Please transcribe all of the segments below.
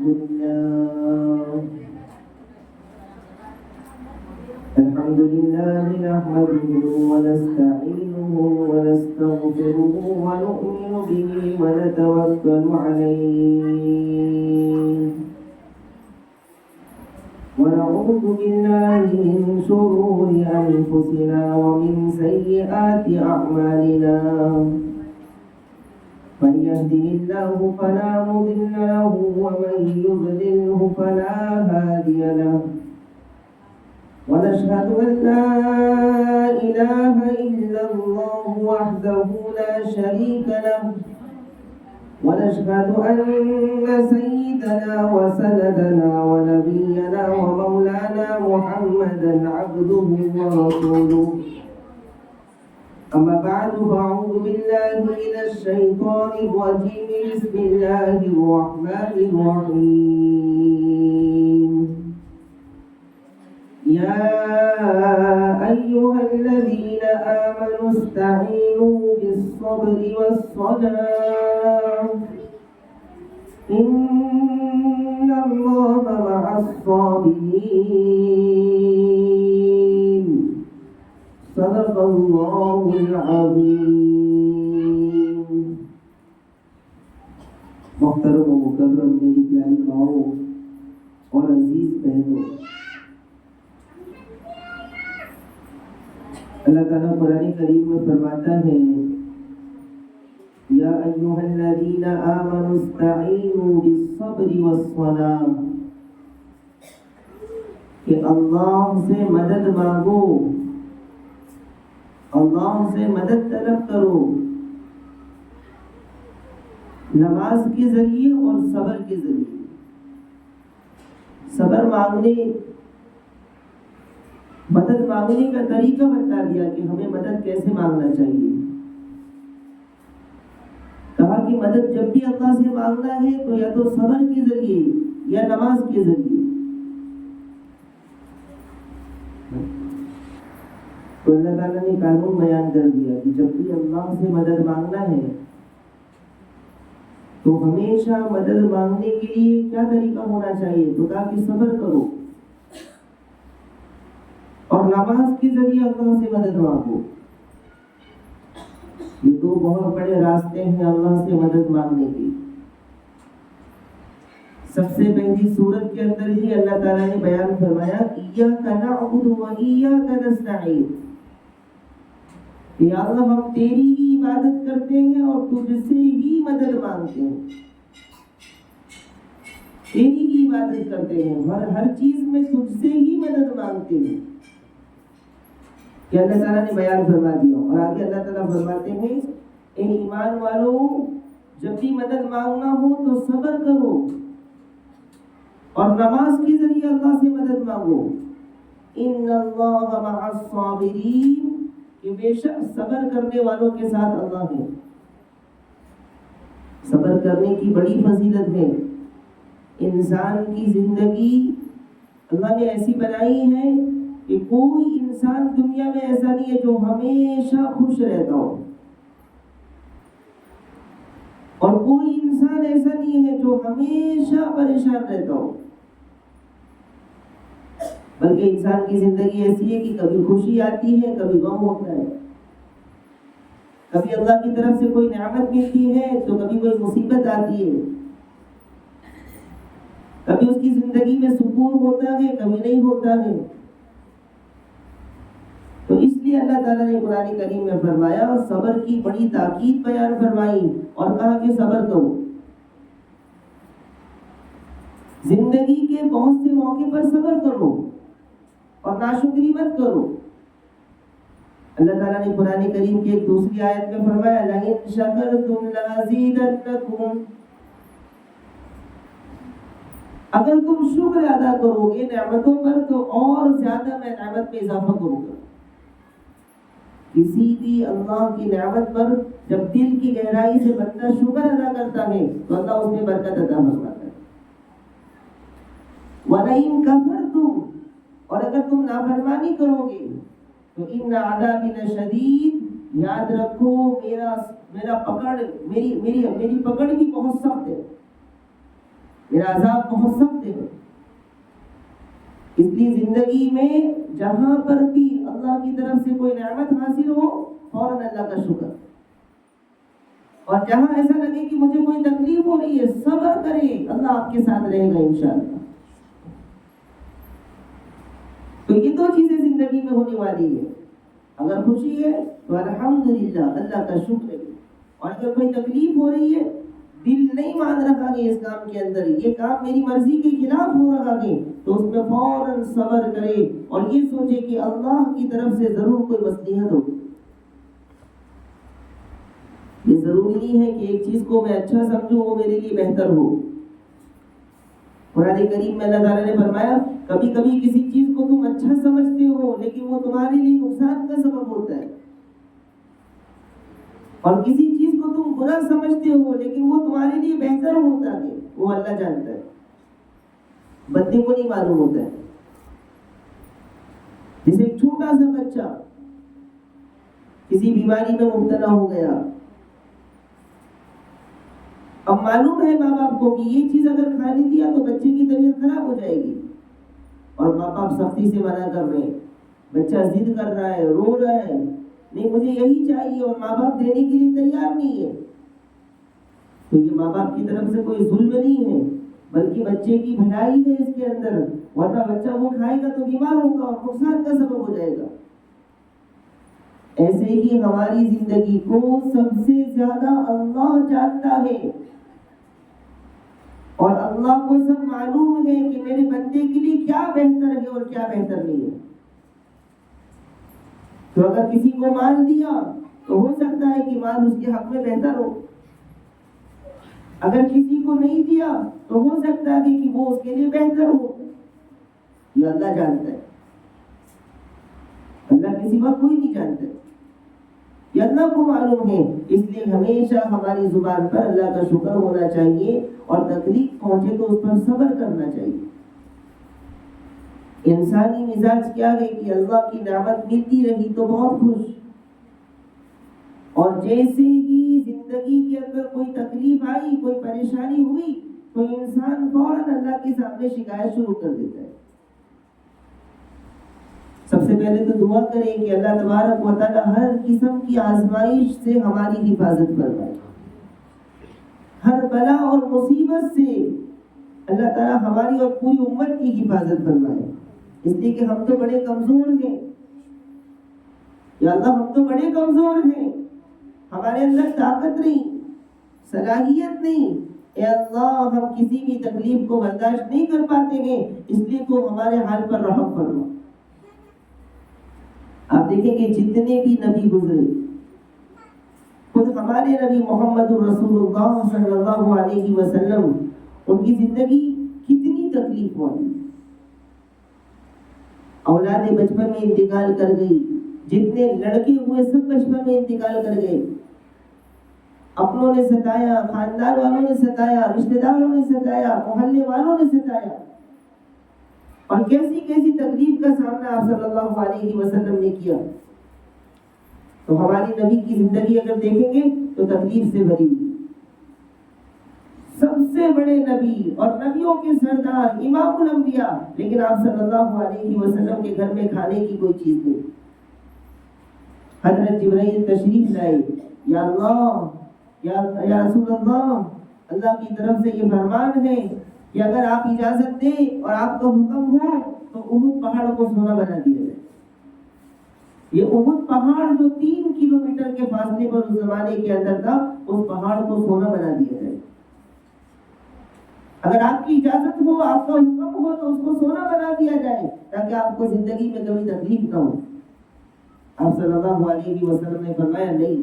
الحمد لله نحمده ونستعينه ونستغفره ونؤمن به ونتوكل عليه ونعوذ بالله من شرور أنفسنا ومن سيئات أعمالنا من يهده الله فلا مضل له ومن يضلله فلا هادي له ونشهد أن لا إله إلا الله وحده لا شريك له ونشهد أن سيدنا وسندنا ونبينا ومولانا محمدا عبده ورسوله أما بعد فأعوذ بالله من الشيطان الرجيم بسم الله الرحمن الرحيم يا أيها الذين آمنوا استعينوا بالصبر والصلاة إن الله مع الصابرين صدق الله العظيم. محترم و مکرم میری پیاری ماؤں اور عزیز بہنوں، اللہ تعالیٰ قرآن کریم میں فرماتا ہے یا ایھا الذین آمنوا استعینوا بالصبر والصلاة، کہ اللہ سے مدد مانگو، اللہ سے مدد طلب کرو نماز کے ذریعے اور صبر کے ذریعے۔ صبر مانگنے، مدد مانگنے کا طریقہ بتا دیا کہ ہمیں مدد کیسے مانگنا چاہیے۔ کہا کہ مدد جب بھی اللہ سے مانگنا ہے تو یا تو صبر کے ذریعے یا نماز کے ذریعے۔ تو اللہ تعالیٰ نے قانون بیان کر دیا کہ جب بھی اللہ سے مدد مانگنا ہے تو ہمیشہ مدد مانگنے کے لیے کیا طریقہ ہونا چاہیے؟ تو کہا کہ صبر کرو اور نماز کے ذریعے اللہ سے مدد مانگو۔ یہ دو بہت بڑے راستے ہیں اللہ سے مدد مانگنے کے۔ سب سے پہلی سورت کے اندر ہی اللہ تعالیٰ نے بیان فرمایا ایاک نعبد و ایاک نستعین، یا اللہ ہم تیری ہی عبادت کرتے ہیں اور تجھ سے ہی مدد مانگتے ہیں، تیری ہی عبادت کرتے ہیں، ہر چیز میں تجھ سے ہی مدد مانگتے ہیں، کہ اللہ تعالیٰ نے بیان فرما دیا۔ اور آگے اللہ تعالیٰ فرماتے ہیں اے ایمان والو، جب بھی مدد مانگنا ہو تو صبر کرو اور نماز کے ذریعے اللہ سے مدد مانگو۔ ان اللہ مع الصابرین، کہ بے شک صبر کرنے والوں کے ساتھ اللہ ہے۔ صبر کرنے کی بڑی فضیلت ہے۔ انسان کی زندگی اللہ نے ایسی بنائی ہے کہ کوئی انسان دنیا میں ایسا نہیں ہے جو ہمیشہ خوش رہتا ہو، اور کوئی انسان ایسا نہیں ہے جو ہمیشہ پریشان رہتا ہو، بلکہ انسان کی زندگی ایسی ہے کہ کبھی خوشی آتی ہے، کبھی غم ہوتا ہے، کبھی اللہ کی طرف سے کوئی نعمت ملتی ہے تو کبھی کوئی مصیبت آتی ہے، کبھی اس کی زندگی میں سکون ہوتا ہے، کبھی نہیں ہوتا ہے۔ تو اس لیے اللہ تعالیٰ نے قرآن کریم میں فرمایا، صبر کی بڑی تاکید بیان فرمائی اور کہا کہ صبر کرو۔ زندگی کے بہت سے موقع پر صبر کرو اور ناشکری مت کرو۔ اللہ تعالیٰ نے قرآن کریم کی ایک دوسری آیت میں فرمایا لَئِن شَكَرْتُمْ لَأَزِيدَنَّكُمْ، اگر تم شکر ادا کرو گے نعمتوں پر تو اور زیادہ میں نعمت میں اضافہ کروں گا۔ کسی بھی اللہ کی نعمت پر جب دل کی گہرائی سے بندہ شکر ادا کرتا ہے تو اللہ اس میں برکت عطا فرماتا ہے۔ وَلَئِن كَفَرْتُمْ، اور اگر تم نافرمانی کرو گے تو ان عذابی لشدید، یاد رکھو میری پکڑ بھی بہت سخت ہے۔ میرا عذاب بہت سخت ہے. اس لیے زندگی میں جہاں پر بھی اللہ کی طرف سے کوئی نعمت حاصل ہو فوراً اللہ کا شکر, اور جہاں ایسا لگے کہ مجھے کوئی تکلیف ہو رہی ہے صبر کرے, اللہ آپ کے ساتھ رہے گا انشاءاللہ. تو یہ دو چیزیں زندگی میں ہونے والی ہے. اگر خوشی ہے تو الحمدللہ اللہ کا شکر ہے, اور اگر کوئی تکلیف ہو رہی ہے, دل نہیں مان رہا کہ اس کام کے اندر یہ کام میری مرضی کے خلاف ہو رہا ہے, تو اس میں فوراً صبر کرے اور یہ سوچے کہ اللہ کی طرف سے ضرور کوئی مصلحت ہو. یہ ضروری نہیں ہے کہ ایک چیز کو میں اچھا سمجھوں وہ میرے لیے بہتر ہو. قرآن کریم میں اللہ تعالیٰ نے فرمایا کبھی کبھی کسی چیز کو تم اچھا سمجھتے ہو لیکن وہ تمہارے لیے نقصان کا سبب ہوتا ہے, اور کسی چیز کو تم برا سمجھتے ہو لیکن وہ تمہارے لیے بہتر ہوتا ہے, وہ اللہ جانتا ہے, بندے کو نہیں معلوم ہوتا ہے. جیسے ایک چھوٹا سا بچہ کسی بیماری میں مبتلا ہو گیا, اب معلوم ہے ماں باپ کو کہ یہ چیز اگر کھانے دیا تو بچے کی طبیعت خراب ہو جائے گی, اور ماں باپ سختی سے منع کر رہے ہیں, بچہ ضد کر رہا ہے, رو رہا ہے, نہیں مجھے یہی چاہیے, اور ماں باپ دینے کے لیے تیار نہیں ہے. تو یہ ماں باپ کی طرف سے کوئی ظلم نہیں ہے بلکہ بچے کی بھلائی ہے اس کے اندر, ورنہ بچہ وہ کھائے گا تو بیمار ہوگا اور نقصان کا سبب ہو جائے گا. ایسے ہی ہماری زندگی کو سب سے زیادہ اللہ جانتا ہے, اور اللہ کو سب معلوم ہے کہ میرے بندے کے لیے کیا بہتر ہے اور کیا بہتر نہیں ہے. تو اگر کسی کو مال دیا تو ہو سکتا ہے کہ مال اس کے حق میں بہتر ہو, اگر کسی کو نہیں دیا تو ہو سکتا ہے کہ وہ اس کے لیے بہتر ہو. یہ اللہ جانتا ہے, اللہ کے سوا کوئی نہیں جانتا ہے, یہ اللہ کو معلوم ہے. اس لیے ہمیشہ ہماری زبان پر اللہ کا شکر ہونا چاہیے, اور تکلیف پہنچے تو اس پر صبر کرنا چاہیے. انسانی مزاج کیا ہے کہ اللہ کی نعمت ملتی رہی تو بہت خوش, اور جیسے ہی زندگی کے اندر کوئی تکلیف آئی, کوئی پریشانی ہوئی, تو انسان فوراً اللہ کے سامنے شکایت شروع کر دیتا ہے. سب سے پہلے تو دعا کریں کہ اللہ تبارک و تعالی ہر قسم کی آزمائش سے ہماری حفاظت فرمائے, ہر بلا اور مصیبت سے اللہ تعالی ہماری اور پوری امت کی حفاظت فرمائے. اس لیے کہ ہم تو بڑے کمزور ہیں, یا اللہ ہم تو بڑے کمزور ہیں, ہمارے اندر طاقت نہیں, صلاحیت نہیں. اے اللہ ہم کسی بھی تکلیف کو برداشت نہیں کر پاتے ہیں, اس لیے تو ہمارے حال پر رحم فرما. آپ دیکھیں کہ جتنے بھی نبی گزرے, خود ہمارے نبی محمد رسول اللہ صلی اللہ علیہ وسلم, ان کی زندگی کتنی تکلیف والی. اولادیں بچپن میں انتقال کر گئی, جتنے لڑکے ہوئے سب بچپن میں انتقال کر گئے. اپنوں نے ستایا, خاندان والوں نے ستایا, رشتہ داروں نے ستایا, محلے والوں نے ستایا, اور کیسی کیسی تکلیف کا سامنا آپ صلی اللہ علیہ وسلم نے کیا. تو ہماری نبی کی زندگی اگر دیکھیں گے تو تکلیف سے بھری ہوئی. سب سے بڑے نبی اور نبیوں کے سردار, امام الانبیاء, لیکن آپ صلی اللہ علیہ وسلم کے گھر میں کھانے کی کوئی چیز نہیں. حضرت جبرائیل تشریف لائے, یا اللہ یا رسول اللہ, اللہ کی طرف سے یہ فرمان ہے کہ اگر آپ اجازت دیں اور آپ کا حکم ہو تو احد پہاڑ کو سونا بنا دیا جائے. یہ احد پہاڑ جو 3 کلومیٹر کے فاصلے پر اس زمانے کے اندر تھا, اس پہاڑ کو سونا بنا دیا جائے. اگر آپ کی اجازت ہو, آپ کا حکم ہو, تو اس کو سونا بنا دیا جائے تاکہ آپ کو زندگی میں کبھی تکلیف نہ ہو. آپ صلی اللہ علیہ وسلم نے فرمایا نہیں,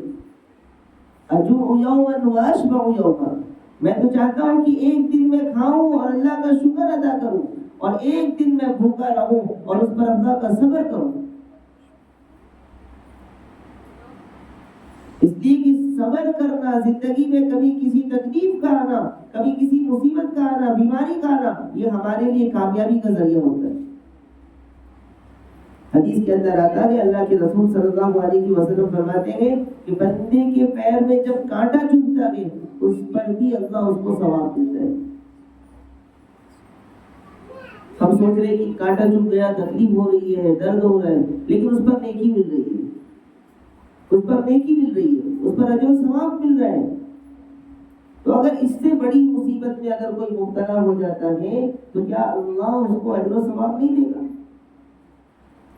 اجوع یوما واشبع یوما, میں تو چاہتا ہوں کہ ایک دن میں کھاؤں اور اللہ کا شکر ادا کروں, اور ایک دن میں بھوکا رہوں اور اس پر اللہ کا صبر کروں. اس لیے کہ صبر کرنا, زندگی میں کبھی کسی تکلیف کا آنا, کبھی کسی مصیبت کا آنا, بیماری کا آنا, یہ ہمارے لیے کامیابی کا ذریعہ ہوتا ہے. حدیث کے اندر آتا ہے, اللہ کے رسول صلی اللہ علیہ وسلم فرماتے ہیں کہ بندے کے پیر میں جب کانٹا چبھتا ہے اس پر بھی اللہ اس کو ثواب دیتا ہے. ہم سوچ رہے ہیں کہ کانٹا چبھ گیا، تکلیف ہو رہی ہے، درد ہو رہا ہے، لیکن اس پر نیکی مل رہی ہے، اس پر نیکی مل رہی ہے، اس پر اجر و ثواب مل رہا ہے۔ تو اگر اس سے بڑی مصیبت میں اگر کوئی مبتلا ہو جاتا ہے تو کیا اللہ اس کو اجر و ثواب نہیں دے گا؟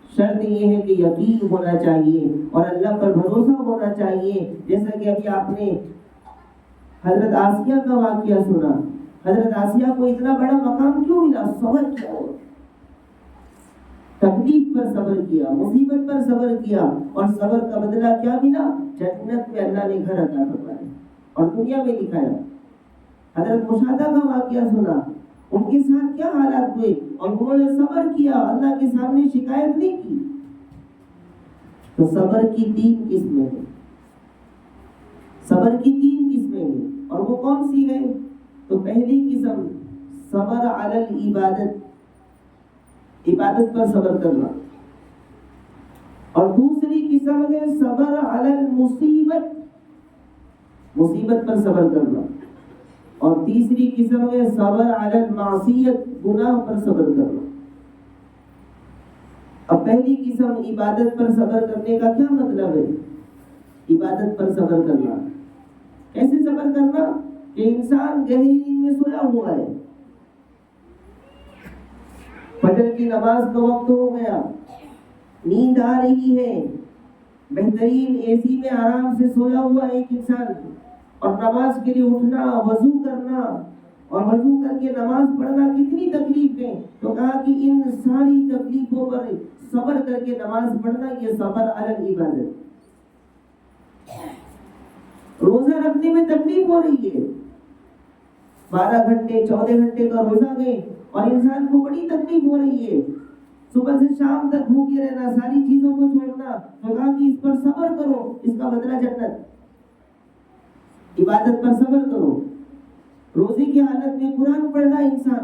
شرط یہ ہے کہ یقین ہونا چاہیے اور اللہ پر بھروسہ ہونا چاہیے۔ جیسا کہ ابھی آپ نے حضرت آسیہ کا واقعہ سنا، حضرت آسیہ کو اتنا بڑا مقام کیوں ملا؟ صبر کیا، تکلیف پر صبر کیا، مصیبت پر صبر کیا، اور صبر کا بدلہ کیا ملا؟ جنت میں اللہ نے گھر عطا فرمایا اور دنیا میں دکھایا۔ حضرت مشاہدہ کا واقعہ سنا، ان کے ساتھ کیا حالات ہوئے اور انہوں نے صبر کیا، اللہ کے سامنے شکایت نہیں کی۔ تو صبر کی 3 قسمیں ہیں، صبر کی 3 قسمیں ہیں، اور وہ کون سی ہیں؟ تو پہلی قسم صبر علی العبادت، عبادت پر صبر کرنا، اور دوسری قسم ہے صبر علی المصیبت، مصیبت پر صبر کرنا، اور تیسری قسم ہے صبر علی المعصیت، گناہ پر صبر کرنا۔ اب پہلی قسم عبادت پر صبر کرنے کا کیا مطلب ہے؟ عبادت پر صبر کرنا کیسے صبر کرنا؟ کہ انسان گہری نیند میں سویا ہوا ہے، فجر کی نماز کا وقت ہو گیا، نیند آ رہی ہے، بہترین اے سی میں آرام سے سویا ہوا ایک انسان، اور نماز کے لیے اٹھنا، وضو کرنا اور وضو کر کے نماز پڑھنا کتنی تکلیف ہے۔ تو کہا کہ ان ساری تکلیفوں پر صبر کر کے نماز پڑھنا، یہ صبر علی العبادت۔ روزہ رکھنے میں تکلیف ہو رہی ہے، 12 گھنٹے 14 گھنٹے کا روزہ ہے اور انسان کو بڑی تکلیف ہو رہی ہے، صبح سے شام تک بھوکے رہنا، ساری چیزوں کو چھوڑنا، تو کہا کہ اس پر صبر کرو، اس کا بدلہ جنت۔ عبادت پر صبر کرو، روزے کی حالت میں قرآن پڑھنا، انسان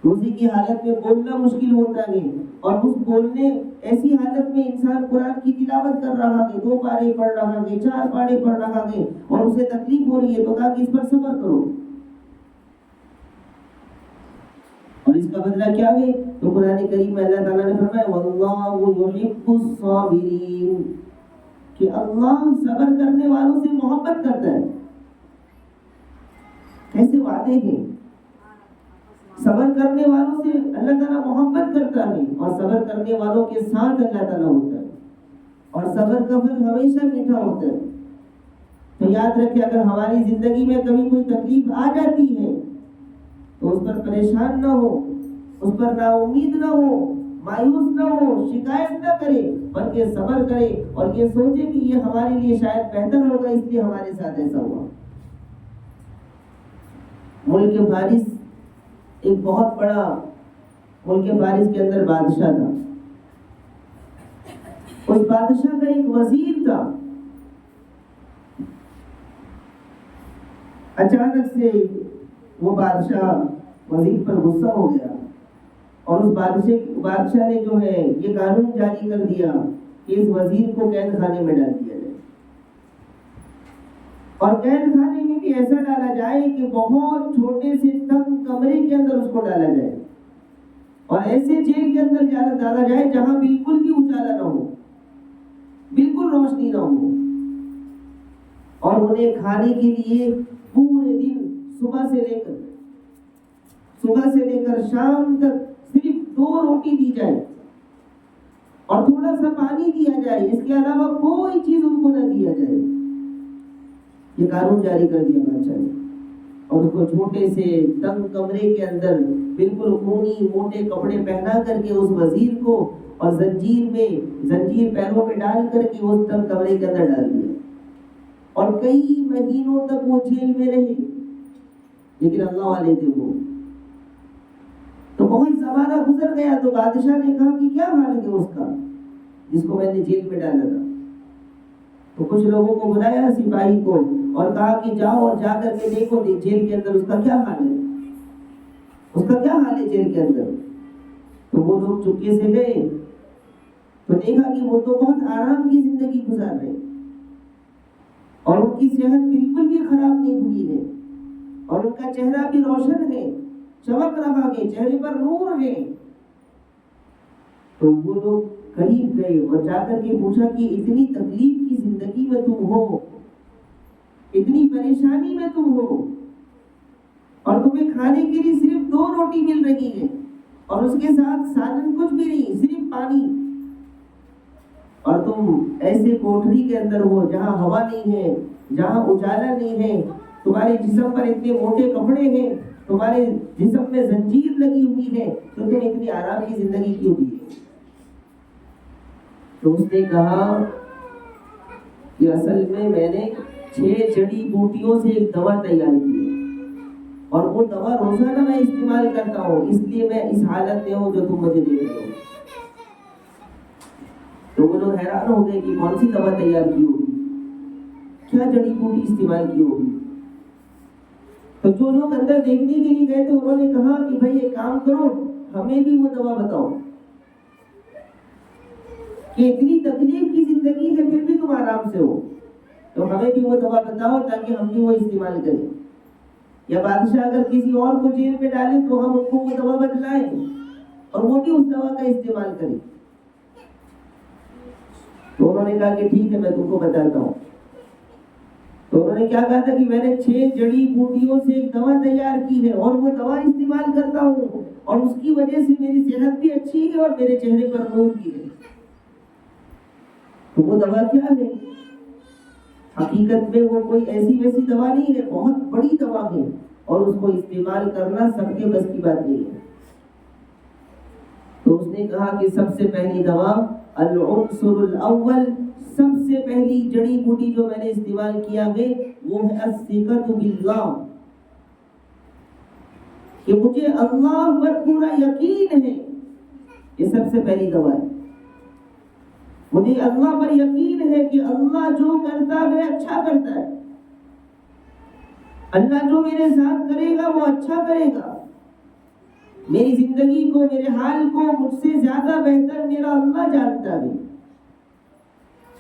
روزے کی حالت میں بولنا مشکل ہوتا ہے، اور اس بولنے ایسی حالت میں انسان قرآن کی تلاوت کر رہا ہے، 2 پارے پڑھ رہا ہے، 4 پارے پڑھ رہا ہے، اور اسے تکلیف ہو رہی ہے، تو کہا کہ اس پر صبر کرو۔ اور اس کا بدلہ کیا ہے؟ تو قرآن کریم میں اللہ تعالیٰ نے فرمایا وَاللَّهُ يُحِبُّ الصَّابِرِينَ، کہ اللہ صبر کرنے والوں سے محبت کرتا ہے۔ کیسے وعدے ہیں؟ صبر کرنے والوں سے اللہ تعالیٰ محبت کرتا ہے، اور صبر کرنے والوں کے ساتھ اللہ تعالیٰ ہوتا ہے، اور صبر کا پھل ہمیشہ میٹھا ہوتا ہے۔ تو یاد رکھیں، اگر ہماری زندگی میں کبھی کوئی تکلیف آ جاتی ہے تو اس پر پریشان نہ ہو، اس پر نا امید نہ ہو، مایوس نہ ہو، شکایت نہ کرے، بلکہ صبر کرے اور یہ سوچے کہ یہ ہمارے لیے شاید بہتر ہوگا، اس لیے ہمارے ساتھ ایسا ہوا۔ ملک فارس، ایک بہت بڑا ملک فارس کے اندر بادشاہ تھا، اس بادشاہ کا ایک وزیر تھا۔ اچانک سے وہ بادشاہ وزیر پر غصہ ہو گیا، اور اس بادشاہ نے جو ہے یہ قانون جاری کر دیا کہ اس وزیر کو قید خانے میں ڈال دیا جائے، اور قید خانے میں بھی ایسا ڈالا جائے کہ بہت چھوٹے سے تنگ کمرے کے اندر اس کو ڈالا جائے، اور ایسے جیل کے اندر ڈالا جائے جہاں بالکل بھی اجالا نہ ہو، بالکل روشنی نہ ہو، اور انہیں کھانے کے لیے پورے دن صبح سے لے کر شام تک صرف 2 روٹی دی جائے اور تھوڑا سا پانی دیا جائے، اس کے علاوہ کوئی چیز ان کو نہ دیا جائے۔ یہ قانون جاری کر دیا بادشاہ نے، اور اس کو چھوٹے سے تنگ کمرے کے اندر بالکل اونی موٹے کپڑے پہنا کر کے اس وزیر کو، اور زنجیر پیروں میں ڈال کر کے اس تنگ کمرے کے اندر ڈال دیا، اور کئی مہینوں تک وہ جیل میں رہے، لیکن اللہ والے تھے وہ۔ تو بہت زمانہ گزر گیا تو بادشاہ نے کہا کہ کیا حال ہے اس کا جس کو میں نے جیل میں ڈالا تھا؟ تو کچھ لوگوں کو بلایا، سپاہی کو، اور کہا کہ جاؤ اور جا کر کے دیکھو جیل کے اندر اس کا کیا حال ہے، اس کا کیا حال ہے جیل کے اندر۔ تو وہ لوگ چپکے سے گئے تو دیکھا کہ وہ تو بہت آرام کی زندگی گزار رہے، اور ان کی صحت بالکل بھی خراب نہیں ہوئی ہے، اور ان کا چہرہ بھی روشن ہے، چمک رہا ہے، چہرے پر نور ہے۔ تو وہ لوگ قریب گئے اور جا کر کے پوچھا کہ اتنی تکلیف کی زندگی میں تم ہو، اتنی پریشانی میں تم ہو، اور تمہیں کھانے کے لیے صرف 2 روٹی مل رہی ہے اور اس کے ساتھ سالن کچھ بھی نہیں، صرف پانی، اور تم ایسے کوٹھری کے اندر ہو جہاں ہوا نہیں ہے، جہاں اجالا نہیں ہے، تمہارے جسم پر اتنے موٹے کپڑے ہیں، تمہارے جسم میں زنجیر لگی ہوئی ہے، تو تم اتنی آرام کی زندگی کیوں جی رہے؟ تو اس نے کہا کہ اصل میں نے 6 جڑی بوٹیوں سے ایک دوا تیار کی ہے، اور وہ دوا روزانہ میں استعمال کرتا ہوں، اس لیے میں اس حالت میں ہوں جو تم مجھے دیکھ رہے ہو۔ تو وہ لوگ حیران ہو گئے کہ کون سی دوا تیار کی ہوگی، کیا جڑی بوٹی استعمال کی ہوگی۔ تو جو لوگ اندر دیکھنے کے لیے گئے تھے انہوں نے کہا کہ بھائی ایک کام کرو، ہمیں بھی وہ دوا بتاؤ کہ اتنی تکلیف کی زندگی ہے پھر بھی تم آرام سے ہو، تو ہمیں بھی وہ دوا بتاؤ تاکہ ہم بھی وہ استعمال کریں، یا بادشاہ اگر کسی اور کو جیل میں ڈالے تو ہم ان کو وہ دوا بتلائیں اور وہ بھی اس دوا کا استعمال کریں۔ تو انہوں نے کہا کہ ٹھیک ہے میں تم کو بتاتا ہوں۔ تو انہوں نے کیا کہا تھا کہ میں نے 6 جڑی بوٹیوں سے ایک دوا تیار کی ہے اور وہ دوا استعمال کرتا ہوں، اور اس کی وجہ سے میری صحت بھی اچھی ہے اور میرے چہرے پر نور بھی ہے۔ تو وہ دوا کیا ہے؟ حقیقت میں وہ کوئی ایسی ویسی دوا نہیں ہے، بہت بڑی دوا ہے، اور اس کو استعمال کرنا سب کے بس کی بات نہیں ہے۔ تو اس نے کہا کہ سب سے پہلی دوا العنصر الاول، سب سے پہلی جڑی بوٹی جو میں نے استعمال کیا ہے وہ ہے الثقۃ باللہ، کہ مجھے اللہ پر پورا یقین ہے، یہ سب سے پہلی دوا ہے۔ مجھے اللہ پر یقین ہے کہ اللہ جو کرتا ہے اچھا کرتا ہے، اللہ جو میرے ساتھ کرے گا وہ اچھا کرے گا، میری زندگی کو، میرے حال کو مجھ سے زیادہ بہتر میرا اللہ جانتا ہے،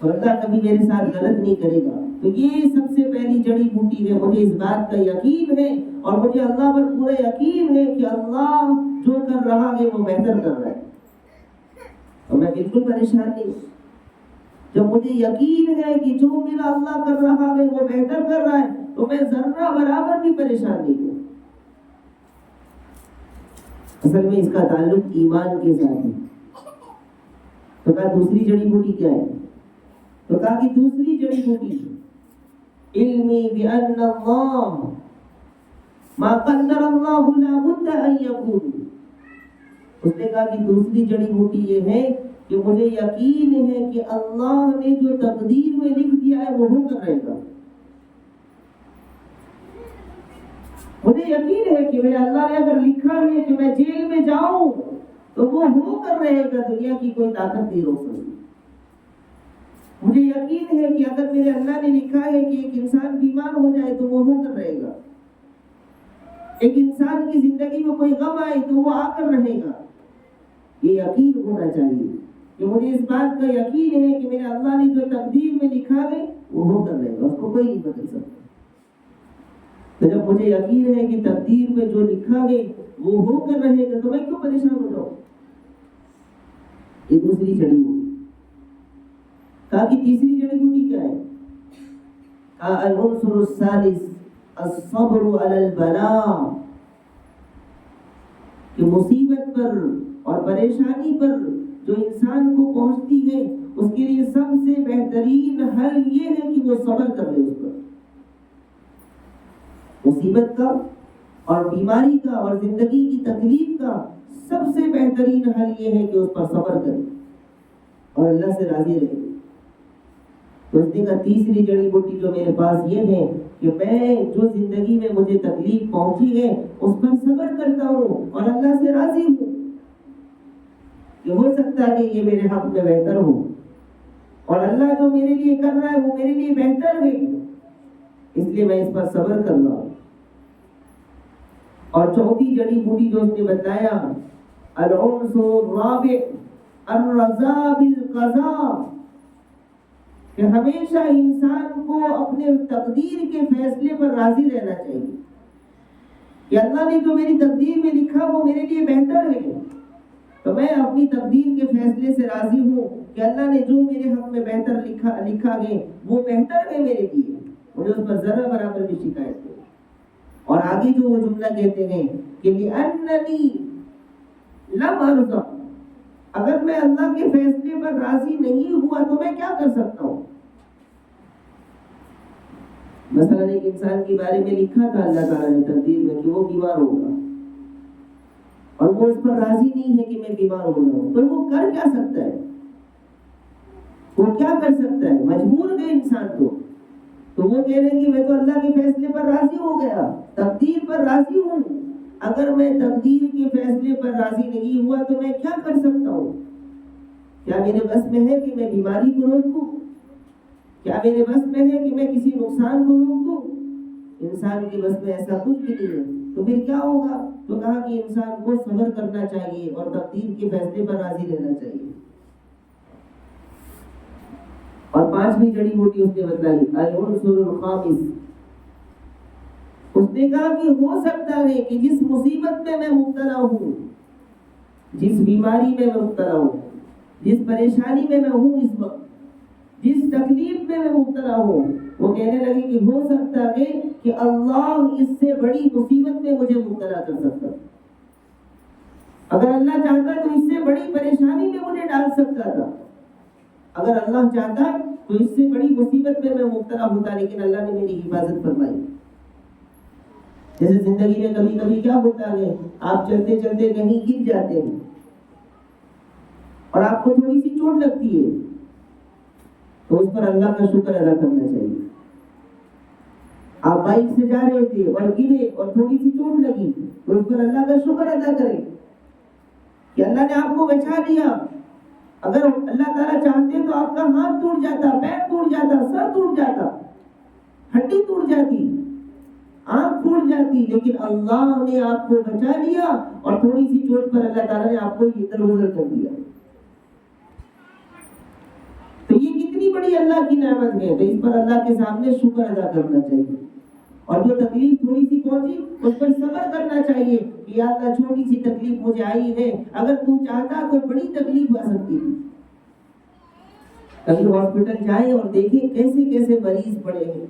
اور اللہ کبھی میرے ساتھ غلط نہیں کرے گا۔ تو یہ سب سے پہلی جڑی بوٹی ہے، مجھے اس بات کا یقین ہے اور مجھے اللہ پر پورا یقین ہے کہ اللہ جو کر رہا ہے وہ بہتر کر رہا ہے، اور میں بالکل پریشان نہیں ہوں۔ جب مجھے یقین ہے کہ جو میرا اللہ کر رہا ہے وہ بہتر کر رہا ہے تو میں ذرہ برابر بھی پریشان نہیں ہوں۔ اصل میں اس کا تعلق ایمان کے ساتھ ہے۔ تو کہا دوسری جڑی بوٹی کیا ہے؟ تو کہا کہ دوسری جڑی بوٹی علمی بأن اللہ ما قدر اللہ لا بد ان یکون۔ اس نے کہا کہ دوسری جڑی بوٹی یہ ہے کہ مجھے یقین ہے کہ اللہ نے جو تقدیر میں لکھ دیا ہے وہ ہو کر رہے گا۔ مجھے یقین ہے کہ میرے اللہ نے اگر لکھا ہے کہ میں جیل میں جاؤں تو وہ ہو کر رہے گا، دنیا کی کوئی طاقت نہیں روک سکتی۔ مجھے یقین ہے کہ اگر میرے اللہ نے لکھا ہے کہ ایک انسان بیمار ہو جائے تو وہ ہو کر رہے گا، ایک انسان کی زندگی میں کوئی غم آئے تو وہ آ کر رہے گا۔ یہ یقین ہونا چاہیے کہ مجھے اس بات کا یقین ہے کہ میرے اللہ نے جو تقدیر میں لکھا ہے وہ ہو کر رہے گا، اس کو کوئی نہیں بدل سکتا۔ تو جب مجھے یقین ہے کہ تقدیر میں جو لکھا ہے وہ ہو کر رہے گا تو میں کیوں پریشان ہو جاؤں؟ یہ دوسری جڑی بوٹی۔ کہا کہ تیسری جڑی بوٹی کیا ہے؟ کہا العنصر الثالث الصبر علی البلاء، کہ مصیبت پر اور پریشانی پر جو انسان کو پہنچتی ہے اس کے لیے سب سے بہترین حل یہ ہے کہ وہ صبر کر لے۔ اس پر مصیبت کا اور بیماری کا اور زندگی کی تکلیف کا سب سے بہترین حل یہ ہے کہ اس پر صبر کرے اور اللہ سے راضی رہے۔ تو اس نے کہا تیسری جڑی بوٹی جو میرے پاس یہ ہے کہ میں جو زندگی میں مجھے تکلیف پہنچی ہے اس پر صبر کرتا ہوں اور اللہ سے راضی ہوں کہ ہو سکتا ہے کہ یہ میرے حق میں بہتر ہو، اور اللہ جو میرے لیے کر رہا ہے وہ میرے لیے بہتر ہے، اس لیے میں اس پر صبر کر رہا ہوں۔ اور چوتھی جڑی بوٹی جو اس نے بتایا العنصر الرابع الرضا بالقضاء، کہ ہمیشہ انسان کو اپنے تقدیر کے فیصلے پر راضی رہنا چاہیے۔ کہ اللہ نے جو میری تقدیر میں لکھا وہ میرے لیے بہتر ہے، تو میں اپنی تقدیر کے فیصلے سے راضی ہوں کہ اللہ نے جو میرے حق میں بہتر لکھا ہے وہ بہتر ہے میرے لیے، مجھے اس پر ذرہ برابر بھی شکایت نہیں۔ اور آگے جو وہ جملہ کہتے ہیں کہ لِأَنَّنِي لَمْ أَرْضَ، اگر میں اللہ کے فیصلے پر راضی نہیں ہوا تو میں کیا کر سکتا ہوں؟ مثلا ایک انسان کے بارے میں لکھا تھا اللہ تعالیٰ نے تقدیر میں کہ وہ بیمار ہوگا، اور وہ اس پر راضی نہیں ہے کہ میں بیمار ہو رہا ہوں، تو وہ کر کیا سکتا ہے؟ وہ کیا کر سکتا ہے؟ مجبور ہے انسان تو وہ کہہ رہے ہیں کہ میں تو اللہ کے فیصلے پر راضی ہو گیا، تقدیر پر راضی ہوں، اگر میں تقدیر کے فیصلے پر راضی نہیں ہوا تو میں کیا کر سکتا ہوں؟ کیا میرے بس میں ہے کہ میں بیماری کو روک دوں؟ کیا میرے بس میں ہے کہ میں کسی نقصان کو روک دوں؟ انسان کے بس میں ایسا کچھ بھی نہیں ہے، تو پھر کیا ہوگا؟ تو کہا کہ انسان کو صبر کرنا چاہیے اور تقدیر کے فیصلے پر راضی رہنا چاہیے۔ اور 5ویں جڑی بوٹی اس نے بتلائی العنصر الخامس، اس نے کہا کہ ہو سکتا ہے کہ جس مصیبت میں میں مبتلا ہوں، جس بیماری میں میں مبتلا ہوں، جس پریشانی میں میں ہوں اس وقت، جس تکلیف میں میں مبتلا ہوں، وہ کہنے لگے کہ ہو سکتا ہے کہ اللہ اس سے بڑی مصیبت میں مجھے مبتلا کر سکتا، اگر اللہ چاہتا تو اس سے بڑی پریشانی میں مجھے ڈال سکتا تھا، اگر اللہ چاہتا تو اس سے بڑی مصیبت میں مبتلا ہوتا، لیکن اللہ نے میری حفاظت فرمائی۔ جیسے زندگی میں کبھی کبھی کیا ہوتا ہے، آپ چلتے چلتے کہیں گر جاتے ہیں اور آپ کو تھوڑی سی چوٹ لگتی ہے، تو اس پر اللہ کا شکر ادا کرنا چاہیے۔ آپ بائک سے جا رہے تھے اور گرے اور تھوڑی سی چوٹ لگی، تو اس پر اللہ کا شکر ادا کریں کہ اللہ نے آپ کو بچا لیا۔ اگر اللہ تعالیٰ چاہتے تو آپ کا ہاتھ ٹوٹ جاتا، پیر ٹوٹ جاتا، سر ٹوٹ جاتا، ہڈی ٹوٹ جاتی، آنکھ ٹوٹ جاتی، لیکن اللہ نے آپ کو بچا لیا اور تھوڑی سی چوٹ پر اللہ تعالیٰ نے آپ کو ادھر ادھر کر دیا۔ تو یہ کتنی بڑی اللہ کی نعمت ہے، تو اس پر اللہ کے سامنے شکر ادا کرنا چاہیے، اور جو تکلیف تھوڑی سی پہنچی اس پر صبر کرنا چاہیے کہ یا اللہ چھوٹی سی تکلیف مجھے آئی ہے، اگر تو چاہتا تو بڑی تکلیف آ سکتی تھی۔ کبھی ہاسپٹل جائیں اور دیکھیں کیسے کیسے مریض پڑے ہیں،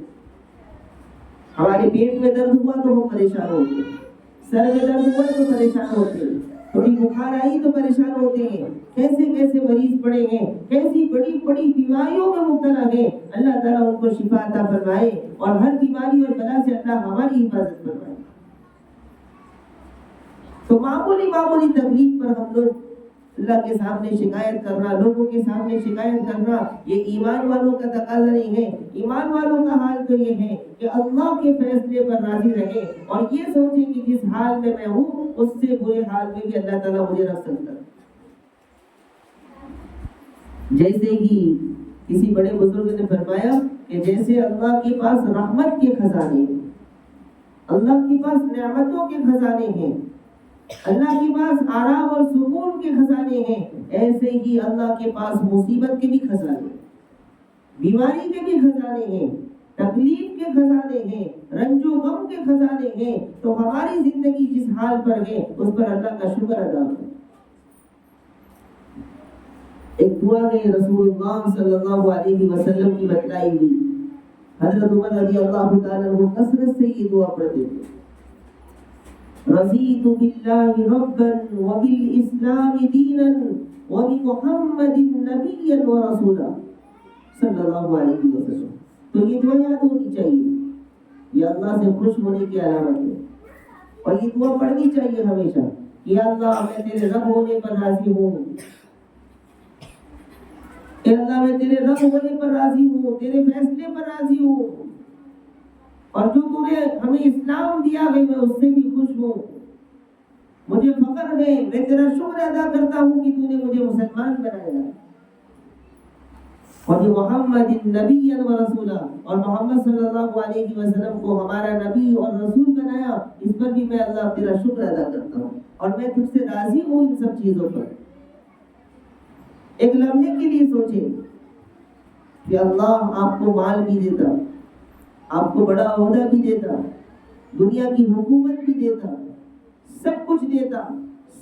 ہمارے پیٹ میں درد ہوا تو ہم پریشان ہوتے ہیں، سر میں درد ہوا تو پریشان ہوتے ہیں، تھوڑی بخار آئی تو پریشان ہوتے ہیں، کیسے کیسے مریض پڑے ہیں، کیسی بڑی بڑی بیماریوں میں مبتلا ہیں، اللہ تعالیٰ ان کو شفا عطا فرمائے اور ہر بیماری اور بلا سے اللہ ہماری حفاظت فرمائے۔ تو معمولی تکلیف پر ہم لوگ اللہ کے سامنے شکایت کرنا، لوگوں کے سامنے شکایت کرنا، یہ ایمان والوں کا تقاضا نہیں ہے۔ ایمان والوں کا حال تو یہ ہے کہ اللہ کے فیصلے پر راضی رہے اور یہ سوچیں کہ جس حال میں میں ہوں اس سے برے حال میں بھی اللہ تعالیٰ مجھے رکھ سکتا ہے۔ جیسے ہی کسی بڑے بزرگ نے فرمایا کہ جیسے اللہ کے پاس رحمت کے خزانے، اللہ کے پاس نعمتوں کے خزانے ہیں، اللہ کے پاس آرام اور سکون کے خزانے ہیں، ایسے ہی اللہ کے پاس مصیبت کے بھی خزانے، بیماری کے بھی خزانے ہیں، تکلیف کے خزانے ہیں، رنج و غم کے خزانے ہیں۔ تو ہماری زندگی جس حال پر ہے اس پر اللہ کا شکر ادا کریں۔ ایک دعا ہے رسول اللہ صلی اللہ علیہ وسلم کی بتلائی ہوئی، حضرت عمر رضی اللہ تعالیٰ عنہ کثرت سے یہ دعا پڑھتے تھے، رضیت باللہ ربا وبالاسلام دینا وبمحمد نبیا ورسولا صلی اللہ علیہ وسلم۔ تو یہ دعا یاد ہونی چاہیے، یہ اللہ سے خوش ہونے کی علامت ہے، اور یہ دعا پڑھنی چاہیے ہمیشہ کہ اللہ میں تیرے رب ہونے پر راضی ہوں، اے اللہ میں تیرے رب ہونے پر راضی ہوں، تیرے فیصلے پر راضی ہوں، اور جو تو نے ہمیں اسلام دیا ہے میں اس سے بھی خوش ہوں، مجھے فخر ہے، میں تیرا شکر ادا کرتا ہوں کہ تو نے مجھے مسلمان بنایا، اور جو محمد نبی و رسولہ، اور محمد صلی اللہ علیہ وسلم کو ہمارا نبی اور رسول بنایا، اس پر بھی میں اللہ تیرا شکر ادا کرتا ہوں، اور میں تجھ سے راضی ہوں ان سب چیزوں پر۔ ایک لمحے کے لیے سوچیں کہ اللہ آپ کو مال بھی دیتا، آپ کو بڑا عہدہ بھی دیتا، دنیا کی حکومت بھی دیتا، سب کچھ دیتا،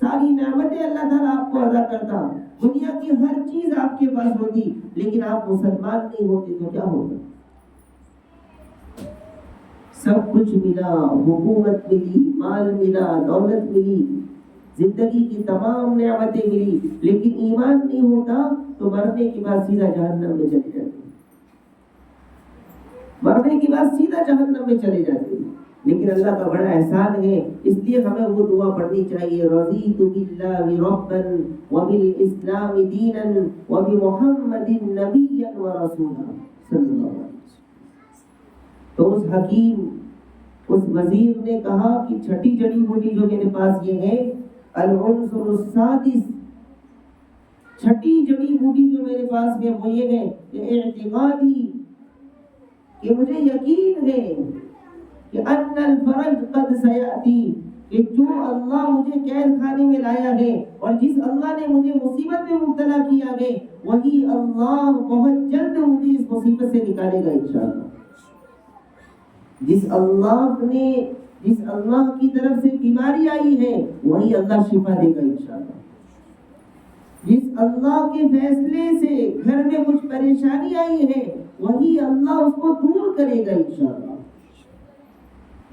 ساری نعمتیں اللہ تعالیٰ آپ کو ادا کرتا، دنیا کی ہر چیز آپ کے پاس ہوتی، لیکن آپ مسلمان نہیں ہوتے تو کیا ہوگا؟ سب کچھ ملا، حکومت ملی، مال ملا، دولت ملی، زندگی کی تمام نعمتیں ملی، لیکن ایمان نہیں ہوتا تو مرنے کے بعد سیدھا جہنم میں چلے جاتے، مرنے کے بعد سیدھا جہنم میں چلے جاتے۔ لیکن اللہ کا بڑا احسان ہے، اس لیے ہمیں وہ دعا پڑھنی چاہیے، رضیت باللہ ربا وبالاسلام دینا وبمحمد نبیا ورسولا صلی اللہ علیہ وسلم۔ تو اس حکیم، اس وزیر نے کہا کہ چھٹی جڑی بوٹی جو میرے پاس یہ ہے، العنصر السادس، چھٹی جڑی بوٹی جو میرے پاس ہے وہ یہ ہے کہ اعتقادی، کہ مجھے یقین ہے کہ ان الفرج قد سیاتی، کہ جو اللہ مجھے قید خانے میں لایا ہے اور جس اللہ نے مجھے مصیبت میں مبتلا کیا ہے، وہی اللہ بہت جلد مجھے اس مصیبت سے نکالے گا انشاءاللہ۔ جس اللہ کی طرف سے بیماری آئی ہے وہی اللہ شفا دے گا انشاءاللہ۔ جس اللہ کے فیصلے سے گھر میں کچھ پریشانی آئی ہے وہی اللہ اس کو دور کرے گا انشاءاللہ۔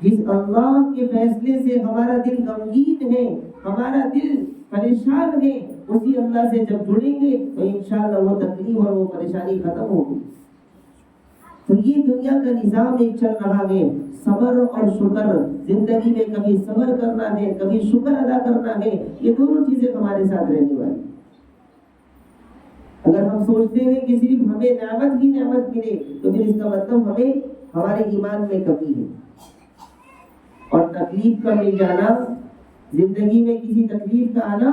جس اللہ کے فیصلے سے ہمارا دل غمگین ہے، ہمارا دل پریشان ہے، اسی اللہ سے جب جڑیں گے تو انشاءاللہ وہ تکلیف اور وہ پریشانی ختم ہوگی۔ تو یہ دنیا کا نظام ایک چل رہا ہے، صبر اور شکر، زندگی میں کبھی صبر کرنا ہے، کبھی شکر ادا کرنا ہے، یہ دونوں چیزیں ہمارے ساتھ رہنے والی۔ اگر ہم سوچتے ہیں کہ صرف ہمیں نعمت ہی نعمت ملے تو پھر اس کا مطلب ہمیں ہمارے ایمان میں کمی ہے۔ اور تکلیف کا مل جانا، زندگی میں کسی تکلیف کا آنا،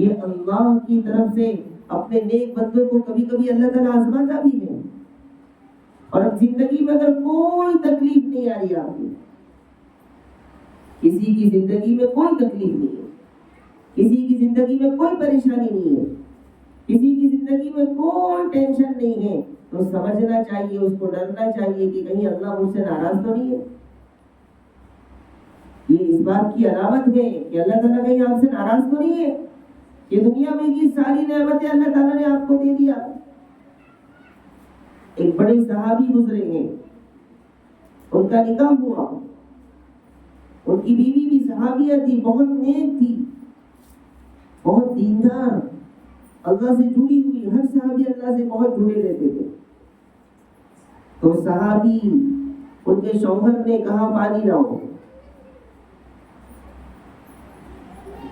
یہ اللہ کی طرف سے اپنے نیک بندوں کو کبھی کبھی اللہ تعالیٰ آزماتا بھی ہے۔ اور اب زندگی میں اگر کوئی تکلیف نہیں آ رہی آپ کو، کسی کی زندگی میں کوئی تکلیف نہیں ہے، کسی کی زندگی میں کوئی پریشانی نہیں ہے، کسی کی زندگی میں کوئی ٹینشن نہیں ہے، تو سمجھنا چاہیے، اس کو ڈرنا چاہیے کہ کہیں اللہ مجھ سے ناراض تو نہیں ہے۔ یہ اس بات کی علامت ہے کہ اللہ تعالیٰ کہیں آپ سے ناراض تو نہیں ہے، کہ دنیا میں کی ساری نعمتیں اللہ تعالیٰ نے آپ کو دے دیا۔ ایک بڑے صحابی گزرے ہیں، ان کا نکاح ہوا، ان کی بیوی بھی صحابیہ تھی، بہت نیک تھی، بہت دیندار، اللہ سے جڑی ہوئی، ہر صحابی اللہ سے بہت جڑے رہتے تھے۔ تو صحابی، ان کے شوہر نے کہا پانی لاؤ،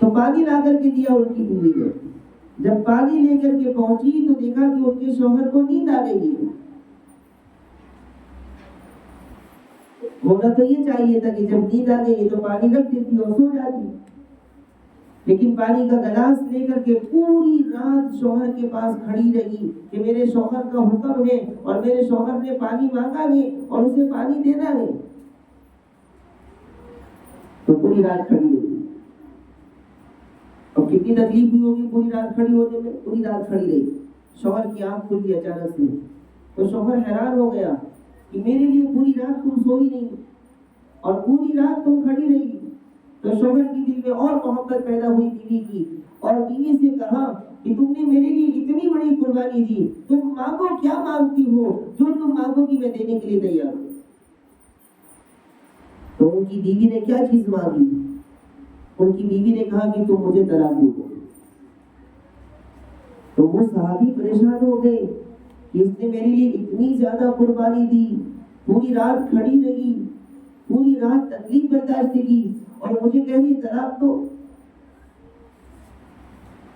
تو پانی لا کر کے دیا ان کی بیوی نے۔ جب پانی لے کر کے پہنچی تو دیکھا کہ ان کے شوہر کو نیند آ گئی ہے۔ ہونا تو یہ چاہیے تھا کہ جب نیند آ گئی تو پانی رکھ دیتی اور سو جاتی، لیکن پانی کا گلاس لے کر کے پوری رات شوہر کے پاس کھڑی رہی کہ میرے شوہر کا حکم ہے اور میرے شوہر نے پانی مانگا ہے اور اسے پانی دینا ہے۔ تو پوری رات کھڑی رہی، اور کتنی تکلیف ہوئی ہوگی پوری رات کھڑی ہونے میں، پوری رات کھڑی رہی۔ شوہر کی آنکھ کھلی اچانک سے، تو شوہر حیران ہو گیا کہ میرے لیے پوری رات تم سوئی نہیں اور پوری رات تم کھڑی رہی۔ تو شوہر کی دل میں اور محبت پیدا ہوئی بیوی کی، اور بیوی سے کہا کہ تم نے میرے لیے اتنی بڑی قربانی دی، تم مانگو، کیا مانگتی ہو، جو تم مانگو گی میں دینے کے لیے تیار ہوں۔ تو ان کی بیوی نے کیا چیز مانگی؟ ان کی بیوی نے کہا کہ تم مجھے طلاق دو۔ تو وہ صحابی پریشان ہو گئے کہ اس نے میرے لیے اتنی زیادہ قربانی دی، پوری رات کھڑی رہی، پوری رات تکلیف برداشت کی، اور مجھے کہہ رہی طلاق دو۔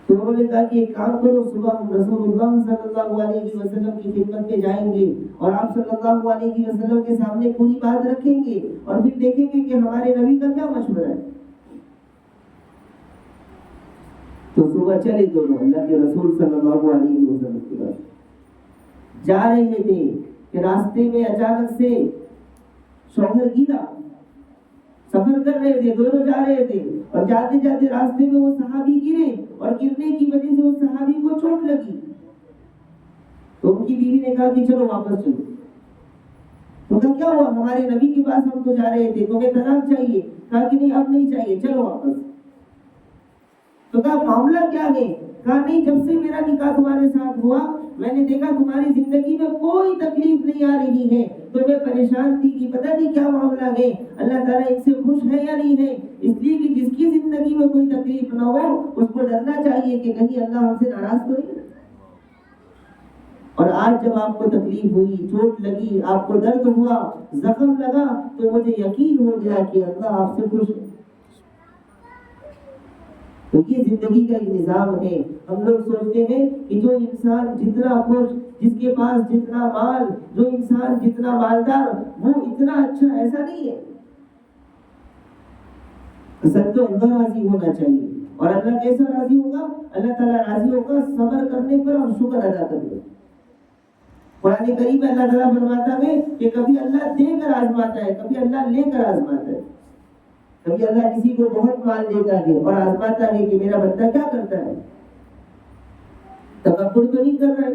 تو انہوں نے کہا کہ ایک کام کرو، صبح ہم رسول اللہ صلی اللہ علیہ وسلم کی خدمت میں جائیں گے اور آپ صلی اللہ علیہ وسلم کے سامنے پوری بات رکھیں گے اور پھر دیکھیں گے کہ ہمارے نبی کا کیا مشورہ ہے۔ تو صبح چلے دونوں اللہ کے رسول صلی اللہ علیہ وسلم کے پاس، جا رہے تھے کہ راستے میں اچانک سے شوہر گرا، سفر کر رہے تھے، دونوں جا رہے تھے، اور جاتے جاتے راستے میں وہ صحابی گرے اور گرنے کی وجہ سے اس صحابی کو چوٹ لگی۔ تو ان کی بیوی نے کہا کہ چلو واپس چلو۔ تو کہا کیا ہوا؟ ہمارے نبی کے پاس ہم تو جا رہے تھے، تمہیں طلاق چاہیے؟ کہا کہ نہیں اب نہیں چاہیے، چلو واپس۔ تو کہا معاملہ کیا ہے؟ کہا نہیں، جب سے میرا نکاح تمہارے ساتھ ہوا میں نے دیکھا تمہاری زندگی میں کوئی تکلیف نہیں آ رہی ہے، تو میں پریشان تھی کہ پتہ نہیں کیا معاملہ ہے، اللہ تعالیٰ ان سے خوش ہے یا نہیں ہے، اس لیے کہ جس کی زندگی میں کوئی تکلیف نہ ہو اس کو ڈرنا چاہیے کہ کہیں اللہ ہم سے ناراض تو نہیں۔ اور آج جب آپ کو تکلیف ہوئی، چوٹ لگی، آپ کو درد ہوا، زخم لگا، تو مجھے یقین ہو گیا کہ اللہ آپ سے خوش ہے۔ تو یہ زندگی کا ایک نظام ہے۔ ہم لوگ سوچتے ہیں کہ جو انسان جتنا خوش، جس کے پاس جتنا مال، جو انسان جتنا مالدار، وہ اتنا اچھا، ایسا نہیں ہے۔ اصل تو اللہ راضی ہونا چاہیے، اور اللہ کیسا راضی ہوگا؟ اللہ تعالیٰ راضی ہوگا صبر کرنے پر اور شکر ادا کرنے پر۔ قرآن کریم میں اللہ تعالیٰ فرماتا ہے کہ کبھی اللہ دے کر آزماتا ہے، کبھی اللہ لے کر آزماتا ہے۔ کبھی اللہ کسی کو بہت مال دیتا ہے اور آزماتا ہے کہ میرا بندہ کیا کرتا ہے، تکبر تو نہیں کر رہا ہے،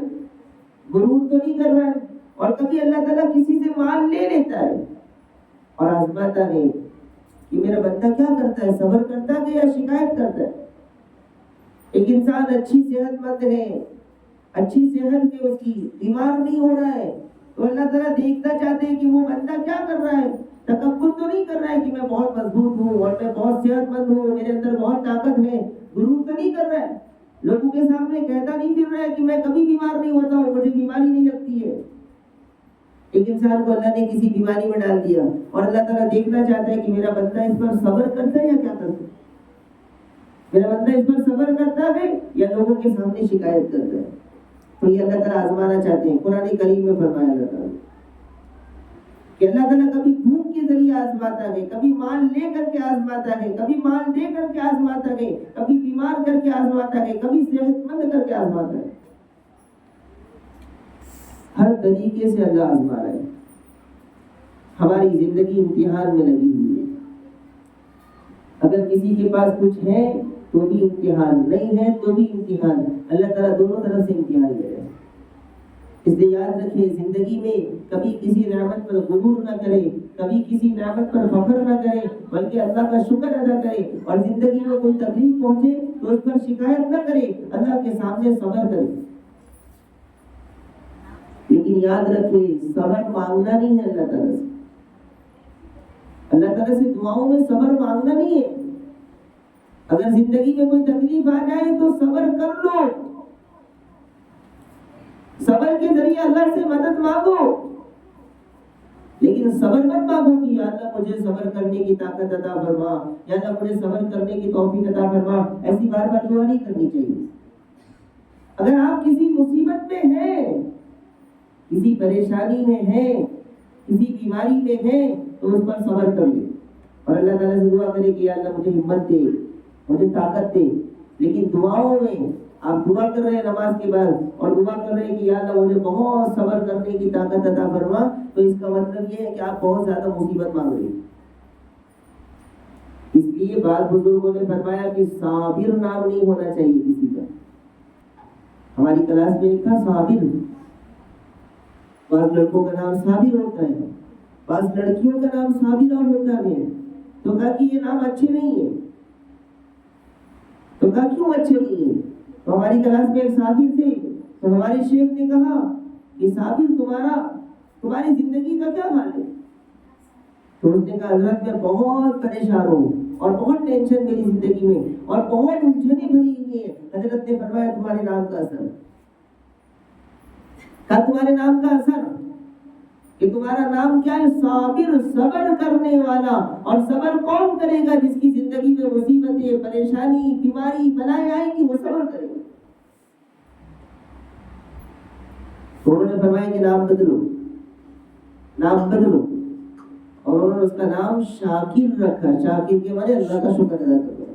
غرور تو نہیں کر رہا ہے۔ اور کبھی اللہ تعالیٰ کسی سے مال لے لیتا ہے اور آزماتا ہے کہ میرا بندہ کیا کرتا ہے، صبر کرتا ہے یا شکایت کرتا ہے۔ ایک انسان اچھی صحت مند ہے، اچھی صحت ہے اس کی، بیمار نہیں ہو رہا ہے، تو اللہ تعالیٰ دیکھنا چاہتے ہیں کہ وہ بندہ کیا کر رہا ہے، تکبر تو نہیں کر رہا ہے کہ میں بہت مضبوط ہوں اور میں بہت صحت مند ہوں، میرے اندر بہت طاقت ہے، غرور تو نہیں کر رہا ہے، لوگوں کے سامنے کہتا نہیں پھر رہا ہے کہ میں کبھی بیمار نہیں ہوتا ہوں، مجھے بیماری نہیں لگتی ہے۔ ایک انسان کو اللہ نے کسی بیماری میں ڈال دیا اور اللہ تعالیٰ دیکھنا چاہتا ہے کہ میرا بندہ اس پر صبر کرتا ہے یا کیا کرتا ہے، میرا بندہ اس پر صبر کرتا ہے یا لوگوں کے سامنے شکایت کرتا ہے۔ تو یہ اللہ تعالیٰ آزمانا چاہتے ہیں۔ قرآن کریم میں فرمایا اللہ تعالیٰ کہ اللہ تعالیٰ کبھی بھوک کے ذریعے آزماتا ہے، کبھی مال لے کر کے آزماتا ہے، کبھی مال دے کر کے آزماتا ہے، کبھی بیمار کر کے آزماتا ہے، کبھی صحت مند کر کے آزماتا ہے۔ ہر طریقے سے اللہ آزما رہا ہے۔ ہماری زندگی امتحان میں لگی ہوئی ہے۔ اگر کسی کے پاس کچھ ہے تو بھی امتحان، نہیں ہے تو بھی امتحان، اللہ تعالیٰ دونوں طرف سے امتحان لے رہے ہیں۔ اس لیے یاد رکھیں زندگی میں کبھی کسی نعمت پر غرور نہ کرے، کبھی کسی نعمت پر فخر نہ کرے، بلکہ اللہ کا شکر ادا کرے، اور زندگی میں کوئی تکلیف پہنچے تو اس پر شکایت نہ کرے، اللہ کے سامنے صبر کرے۔ لیکن یاد رکھیں صبر مانگنا نہیں ہے اللہ تعالیٰ سے، اللہ تعالیٰ سے دعاؤں میں صبر مانگنا نہیں ہے۔ اگر زندگی میں کوئی تکلیف آ جائے تو صبر کر لو، صبر کے ذریعے اللہ سے مدد مانگو، لیکن صبر مت مانگو کہ یا اللہ مجھے صبر کرنے کی طاقت عطا فرما، یا اللہ مجھے صبر کرنے کی توفیق عطا فرما، ایسی بار بار دعا نہیں کرنی چاہیے۔ اگر آپ کسی مصیبت میں ہیں، کسی پریشانی میں ہیں، کسی بیماری میں ہیں، تو اس پر صبر کر لیں اور اللہ تعالیٰ سے دعا کرے کہ یا اللہ مجھے ہمت دے، مجھے طاقت دے۔ لیکن دعاؤں میں آپ دعا کر رہے ہیں نماز کے بعد اور دعا کر رہے ہیں کہ یا اللہ مجھے بہت صبر کرنے کی طاقت عطا فرما، تو اس کا مطلب یہ ہے کہ آپ بہت زیادہ مصیبت مانگ رہے ہیں۔ اس لیے بعض بزرگوں نے فرمایا کہ صابر نام نہیں ہونا چاہیے کسی کا۔ ہماری کلاس میں لکھا صابر، بعض لڑکوں کا نام صابر ہوتا ہے، بعض لڑکیوں کا نام صابرہ ہوتا ہے، تو کہا کہ یہ نام اچھے نہیں ہیں۔ تو کہا کیوں اچھے نہیں ہیں؟ تو ہماری کلاس میں ایک صابر تھے، تو ہمارے شیخ نے کہا کہ صابر تمہاری زندگی کا کیا حال ہے؟ تو اس نے کہا حضرت میں بہت پریشان ہوں اور بہت ٹینشن میری زندگی میں اور بہت الجھنیں بھری ہوئی ہیں۔ حضرت نے فرمایا تمہارے نام کا اثر، کہا تمہارے نام کا اثر کہ تمہارا نام کیا ہے؟ صابر، صبر کرنے والا۔ اور صبر کون کرے گا؟ جس کی زندگی میں مصیبتیں، پریشانی، بیماری، بلائیں آئیں گی، وہ صبر کرے گا۔ تو انہوں نے فرمایا کہ نام بدلو، نام بدلو، اور انہوں نے اس کا نام شاکر رکھا۔ شاکر کے معنی اللہ کا شکر ادا کرو۔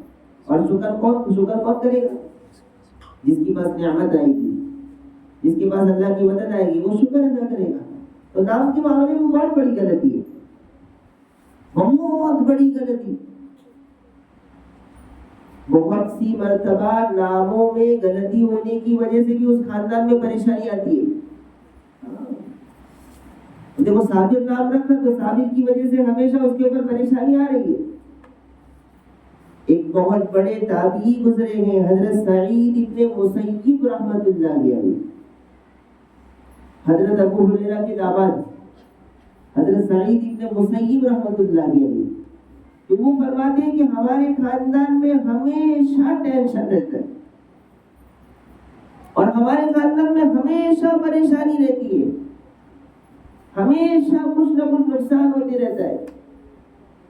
اور شکر کون کرے گا؟ جس کے پاس نعمت آئے گی، جس کے پاس اللہ کی مدد آئے گی، وہ شکر ادا کرے گا۔ تو نام کے معاملے میں بہت بڑی غلطی ہے، بہت بڑی غلطی۔ بہت سی مرتبہ ناموں میں غلطی ہونے کی وجہ سے بھی اس خاندان میں پریشانی آتی ہے۔ دیکھو صابر نام رکھا تو صابر کی وجہ سے ہمیشہ اس کے اوپر پریشانی آ رہی ہے. ایک بہت بڑے تابعی گزرے ہیں حضرت سعید ابن مسیب رحمۃ اللہ علیہ، حضرت ابو ہریرہ کے داماد حضرت سعید ابن مسیب رحمۃ اللہ علیہ، تو وہ فرماتے ہیں کہ ہمارے خاندان میں ہمیشہ ٹینشن رہتا ہے اور ہمارے خاندان میں ہمیشہ پریشانی رہتی ہے، ہمیشہ کچھ نہ کچھ نقصان ہوتے رہتا ہے.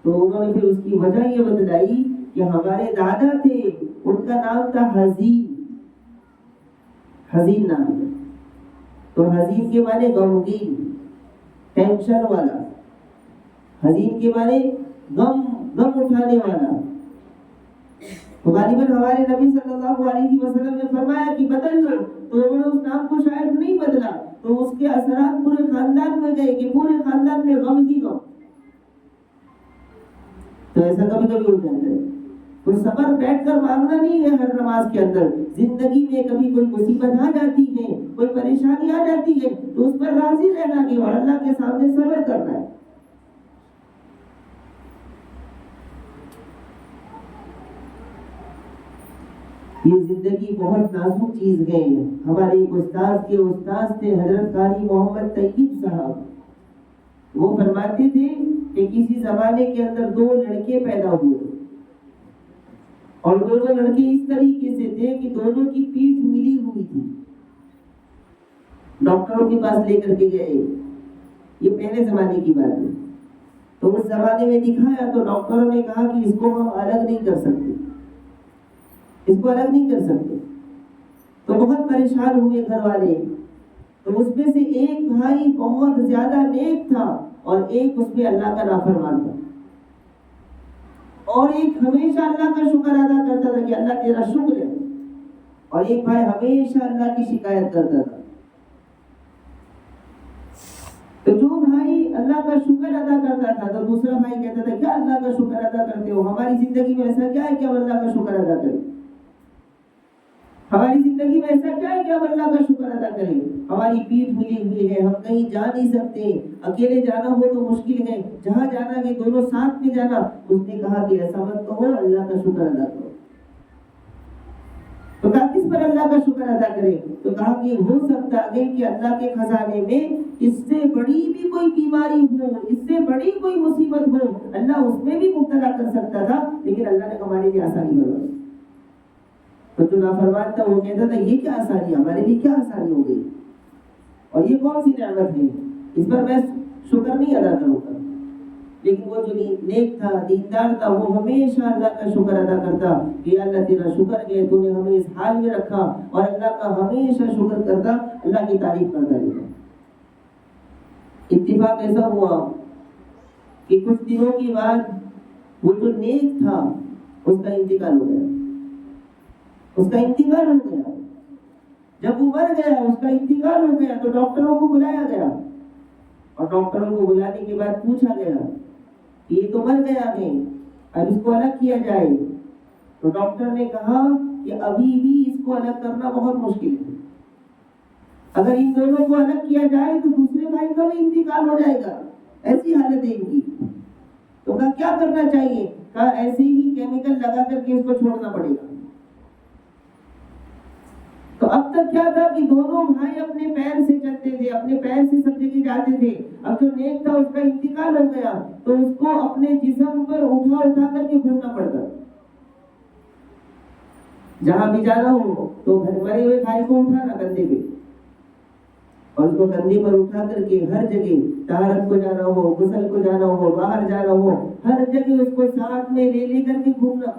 تو انہوں نے پھر اس کی وجہ یہ بتلائی کہ ہمارے دادا تھے، ان کا نام تھا حزین نام تھا. تو حزین کے معنی غمگین، ٹینشن والا، حزین کے معنی غم اٹھانے والا. تو غالباً ہمارے نبی صلی اللہ علیہ وسلم نے فرمایا کہ بدل لو، تو انہوں نے اس نام کو شاید نہیں بدلا، تو اس کے اثرات پورے خاندان میں گئے کہ پورے خاندان میں غم ہی غم. تو ایسا کبھی کبھی ہو جاتا ہے. تو صبر بیٹھ کر مانگنا نہیں ہے ہر نماز کے اندر. زندگی میں کبھی کوئی مصیبت آ جاتی ہے، کوئی پریشانی آ جاتی ہے، تو اس پر راضی رہنا ہے اور اللہ کے سامنے صبر کرنا ہے. یہ زندگی بہت نازک چیز ہے. ہمارے ایک استاد کے استاد تھے حضرت قاری محمد طیب صاحب. وہ فرماتے تھے کہ کسی زمانے کے اندر 2 لڑکے پیدا ہوئے اور دونوں لڑکے اس طریقے سے تھے کہ دونوں کی پیٹھ ملی ہوئی تھی. ڈاکٹروں کے پاس لے کر کے گئے، یہ پہلے زمانے کی بات ہے. تو اس زمانے میں دکھایا تو ڈاکٹروں نے کہا کہ اس کو ہم الگ نہیں کر سکتے، اس کو الگ نہیں کر سکتے. تو بہت پریشان ہوئے گھر والے. تو اس میں سے ایک بھائی بہت زیادہ نیک تھا اور ایک اس میں اللہ کا نافرمان تھا، اور ایک ہمیشہ اللہ کا شکر ادا کرتا تھا کہ اللہ تیرا شکر ہے، اور ایک بھائی ہمیشہ اللہ کی شکایت کرتا تھا. تو جو بھائی اللہ کا شکر ادا کرتا تھا تو دوسرا بھائی کہتا تھا کیا اللہ کا شکر ادا کرتے ہو؟ ہماری زندگی میں ایسا کیا ہے کہ ہم اللہ کا شکر ادا کریں؟ ہماری زندگی میں ایسا کیا ہے کہ ہم اللہ کا شکر ادا کریں؟ ہماری پیٹھ ملی ہوئی ہے، ہم کہیں جا نہیں سکتے، اکیلے جانا ہو تو مشکل ہے، جہاں جانا ہے دونوں ساتھ میں جانا. اس نے کہا کہ ایسا مت کہو، اللہ کا شکر ادا کرو. تو کہا کس پر اللہ کا شکر ادا کرے؟ تو کہا کہ ہو سکتا ہے کہ اللہ کے خزانے میں اس سے بڑی بھی کوئی بیماری ہو، اس سے بڑی کوئی مصیبت ہو، اللہ اس میں بھی مبتلا کر سکتا تھا، لیکن اللہ نے ہمارے لیے آسانی بنوائی. تو جو نافرمان تھا وہ کہتا تھا یہ کیا آسانی، ہمارے لیے کیا آسانی ہو گئی، اور یہ کون سی نعمت ہے، اس پر میں شکر نہیں ادا کروں گا. لیکن وہ جو نیک تھا، دیندار تھا، وہ ہمیشہ اللہ کا شکر ادا کرتا کہ اللہ تیرا شکر ہے، تو نے ہمیں اس حال میں رکھا، اور اللہ کا ہمیشہ شکر کرتا، اللہ کی تعریف کرتا رہتا. اتفاق ایسا ہوا کہ کچھ دنوں کے بعد وہ جو نیک تھا اس کا انتقال ہو گیا. اس کا انتقال ہو گیا. جب وہ مر گیا، اس کا انتقال ہو گیا، تو ڈاکٹروں کو بلایا گیا، اور ڈاکٹروں کو بلانے کے بعد پوچھا گیا کہ یہ تو مر گیا ہے، اب اس کو الگ کیا جائے. تو ڈاکٹر نے کہا کہ ابھی بھی اس کو الگ کرنا بہت مشکل ہے. اگر ان دونوں کو الگ کیا جائے تو دوسرے بھائی کا بھی انتقال ہو جائے گا، ایسی حالت ہے ان کی. تو کہا کیا کرنا چاہیے؟ کہا ایسے ہی کیمیکل لگا کر کے اس کو چھوڑنا پڑے گا. تو اب تک کیا تھا کہ دونوں بھائی اپنے پیر سے چلتے تھے، اپنے پیر سے سب جگہ جاتے تھے. اب جو نیک تھا اس کا انتقال ہو گیا تو اس کو اپنے جسم پر اٹھا کر کے گھومنا پڑتا. جہاں بھی جانا ہو تو مرے ہوئے بھائی کو اٹھانا کندھے پہ، اور اس کو کندھے پر اٹھا کر کے ہر جگہ، طہارت کو جانا ہو، غسل کو جانا ہو، باہر جانا ہو، ہر جگہ اس کو ساتھ میں لے کر کے گھومنا.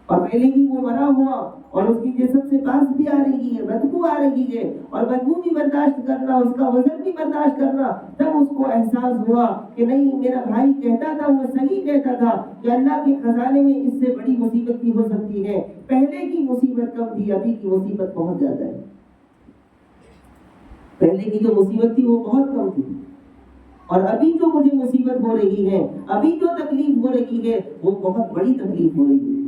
اور پہلے ہی وہ مرا ہوا اور اس کی جسم سے بانس بھی آ رہی ہے، بدبو آ رہی ہے، اور بدبو بھی برداشت کرنا، اس کا وزن بھی برداشت کرنا. تب اس کو احساس ہوا کہ نہیں، میرا بھائی کہتا تھا، وہ صحیح کہتا تھا کہ اللہ کے خزانے میں اس سے بڑی مصیبت بھی ہو سکتی ہے. پہلے کی مصیبت کم تھی، ابھی کی مصیبت بہت زیادہ ہے. پہلے کی جو مصیبت تھی وہ بہت کم تھی، اور ابھی جو مجھے مصیبت ہو رہی ہے، ابھی جو تکلیف ہو رہی ہے، وہ بہت بڑی تکلیف ہو رہی ہے.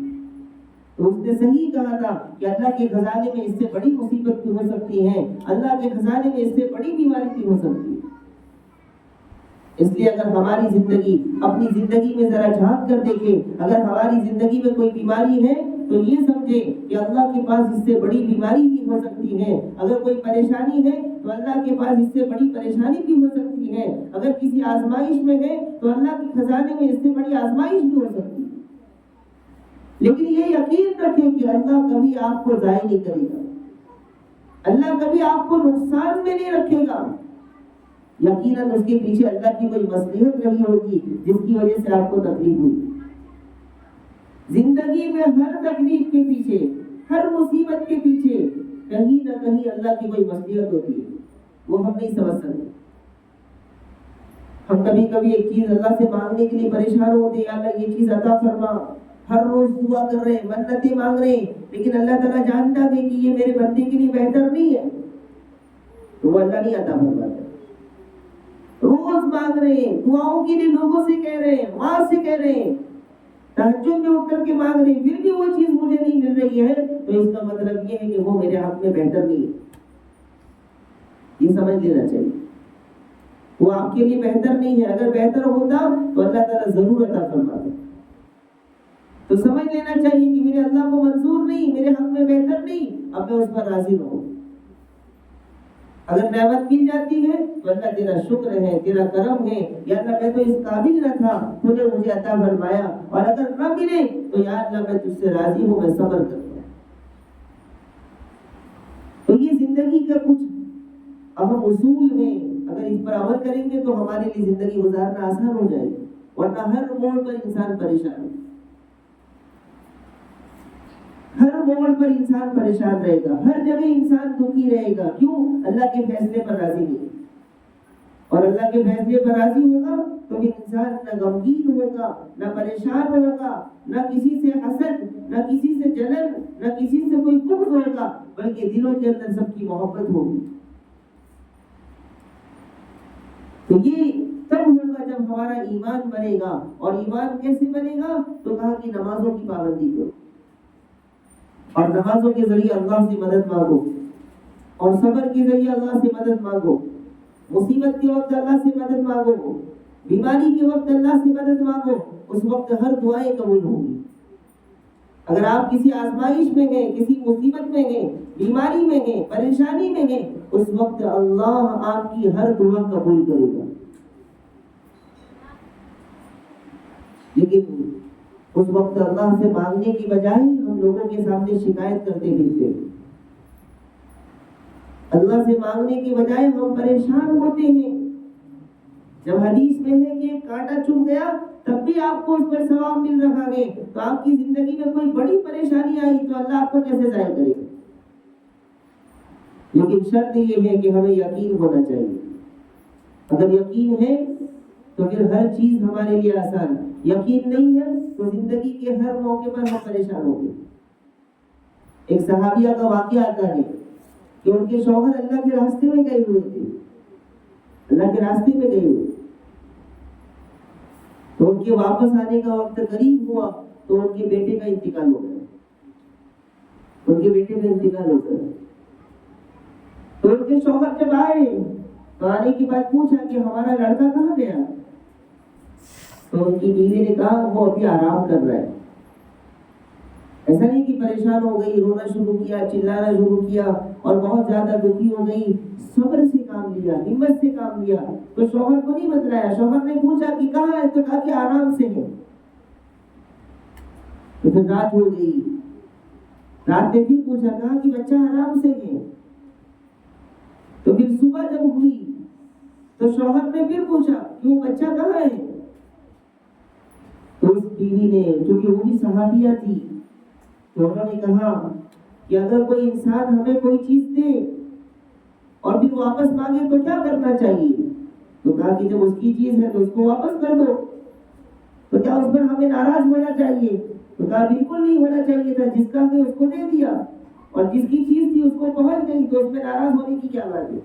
تو اس نے صحیح کہا تھا کہ اللہ کے خزانے میں اس سے بڑی مصیبت بھی ہو سکتی ہے، اللہ کے خزانے میں اس سے بڑی بیماری بھی ہو سکتی ہے. اس لیے اگر ہماری زندگی اپنی زندگی میں ذرا جھانک کر دیکھیں، اگر ہماری زندگی میں کوئی بیماری ہے تو یہ سمجھیں کہ اللہ کے پاس اس سے بڑی بیماری بھی ہو سکتی ہے، اگر کوئی پریشانی ہے تو اللہ کے پاس اس سے بڑی پریشانی بھی ہو سکتی ہے، اگر کسی آزمائش میں ہے تو اللہ کے خزانے میں اس سے بڑی آزمائش بھی ہو سکتی ہے۔ لیکن یہ یقین رکھیں کہ اللہ کبھی آپ کو ضائع نہیں کرے گا، اللہ کبھی آپ کو نقصان میں نہیں رکھے گا، یقیناً اس کے پیچھے اللہ کی کوئی مصلحت رہی ہوگی جس کی وجہ سے آپ کو تکلیف ہوئی۔ زندگی میں ہر تکلیف کے پیچھے، ہر مصیبت کے پیچھے کہیں نہ کہیں اللہ کی کوئی مصلحت ہوتی ہے، وہ ہم نہیں سمجھ سکتے۔ ہم کبھی کبھی ایک چیز اللہ سے مانگنے کے لیے پریشان ہوتے ہیں، یا اللہ یہ چیز عطا فرما، ہر روز دعا کر رہے ہیں، منتیں مانگ رہے ہیں، لیکن اللہ تعالیٰ جانتا ہے کہ یہ میرے بندے کے لیے بہتر نہیں ہے، تو وہ اللہ نہیں عطا فرماتا۔ روز مانگ رہے ہیں، دعاؤں کے لیے لوگوں سے کہہ رہے ہیں، ماں سے کہہ رہے ہیں، تہجد میں اٹھ کر کے مانگ رہے ہیں، پھر بھی وہ چیز مجھے نہیں مل رہی ہے، تو اس کا مطلب یہ ہے کہ وہ میرے حق میں بہتر نہیں ہے۔ یہ سمجھ لینا چاہیے، وہ آپ کے لیے بہتر نہیں ہے، اگر بہتر ہوتا تو اللہ تعالیٰ ضرور عطا فرماتا۔ تو سمجھ لینا چاہیے کہ میرے اللہ کو منظور نہیں، میرے حق میں بہتر نہیں، اب میں اس پر راضی نہ ہوں۔ اگر نعمت مل جاتی ہے تو اللہ تیرا شکر ہے، تیرا کرم ہے، یا اللہ میں تو اس قابل نہ تھا، تو نے مجھے عطا فرمایا، اور اگر نہ ملے تو یا اللہ میں تجھ سے راضی ہوں، میں صبر کرتا ہوں۔ تو یہ زندگی کا کچھ اہم اصول ہیں، اگر اس پر عمل کریں گے تو ہمارے لیے زندگی گزارنا آسان ہو جائے گی، ورنہ ہر موڑ پر انسان پریشان ہے، ہر موڑ پر انسان پریشان رہے گا، ہر جگہ انسان دکھی رہے گا۔ کیوں؟ اللہ کے فیصلے پر راضی نہیں، اور اللہ کے فیصلے پر راضی ہوگا تو پھر انسان نہ غمگین ہوگا، نہ پریشان ہوگا، نہ کسی سے حسد، نہ کسی سے جلن، نہ کسی سے کوئی بغض ہوگا، بلکہ دلوں کے اندر سب کی محبت ہوگی۔ تو یہ تب ہوگا جب ہمارا ایمان بنے گا، اور ایمان کیسے بنے گا؟ تو کہا کہ نمازوں کی پابندی کرو، اور نمازوں کے ذریعے اللہ سے مدد مانگو، اور صبر کے ذریعے اللہ سے مدد مانگو، مصیبت کے وقت اللہ سے مدد مانگو، بیماری کے وقت اللہ سے مدد مانگو، اس وقت ہر دعائیں قبول ہوں گی۔ اگر آپ کسی آزمائش میں گئے، کسی مصیبت میں گئے، بیماری میں گئے، پریشانی میں گئے، اس وقت اللہ آپ کی ہر دعا قبول کرے گا۔ لیکن اس وقت اللہ سے مانگنے کی بجائے ہم لوگوں کے سامنے شکایت کرتے پھرتے ہیں، اللہ سے مانگنے کی بجائے ہم پریشان ہوتے ہیں۔ جب حدیث میں ہے کہ ایک کانٹا چبھ گیا تب بھی آپ کو اس پر ثواب مل رہا ہے، تو آپ کی زندگی میں کوئی بڑی پریشانی آئی تو اللہ آپ کو کیسے ضائع کرے گا؟ لیکن شرط یہ ہے کہ ہمیں یقین ہونا چاہیے، اگر یقین ہے تو پھر ہر چیز ہمارے لیے آسان ہے، یقین نہیں ہے تو زندگی کے ہر موقع پر ہم پریشان ہوں گے۔ ایک صحابیہ کا واقعہ آتا ہے کہ ان کے شوہر اللہ کے راستے میں گئے ہوئے تھے، اللہ کے راستے میں گئے ہوئے، تو ان کے واپس آنے کا وقت قریب ہوا تو ان کے بیٹے کا انتقال ہو گیا، ان کے بیٹے کا انتقال ہو گیا۔ تو ان کے شوہر جب آئے تو آنے کے بعد پوچھا کہ ہمارا لڑکا کہاں گیا؟ تو ان کی بیوی نے کہا وہ ابھی آرام کر رہا ہے۔ ایسا نہیں کہ پریشان ہو گئی، رونا شروع کیا، چلانا شروع کیا اور بہت زیادہ دکھی ہو گئی، صبر سے کام لیا، ہمت سے کام لیا۔ تو شوہر کو نہیں بتلایا، شوہر نے پوچھا کہ کہاں ہے؟ تو کہا کہ آرام سے ہے۔ تو پھر رات ہو گئی، رات نے پھر پوچھا، کہا کہ بچہ آرام سے ہے۔ تو پھر صبح جب ہوئی تو شوہر نے پھر پوچھا کہ وہ بچہ کہاں ہے؟ تو اس بیوی نے، چونکہ وہ بھی صحابیہ تھی، تو انہوں نے کہا کہ اگر کوئی انسان ہمیں کوئی چیز دے اور پھر واپس مانگے تو کیا کرنا چاہیے؟ تو کہا کہ جب اس کی چیز ہے تو اس کو واپس کر دو، تو کیا اس پر ہمیں ناراض ہونا چاہیے؟ تو کہا بالکل نہیں ہونا چاہیے تھا، جس کا کہ اس کو دے دیا، اور جس کی چیز تھی اس کو پہنچ گئی تو اس میں ناراض ہونے کی کیا بات ہے؟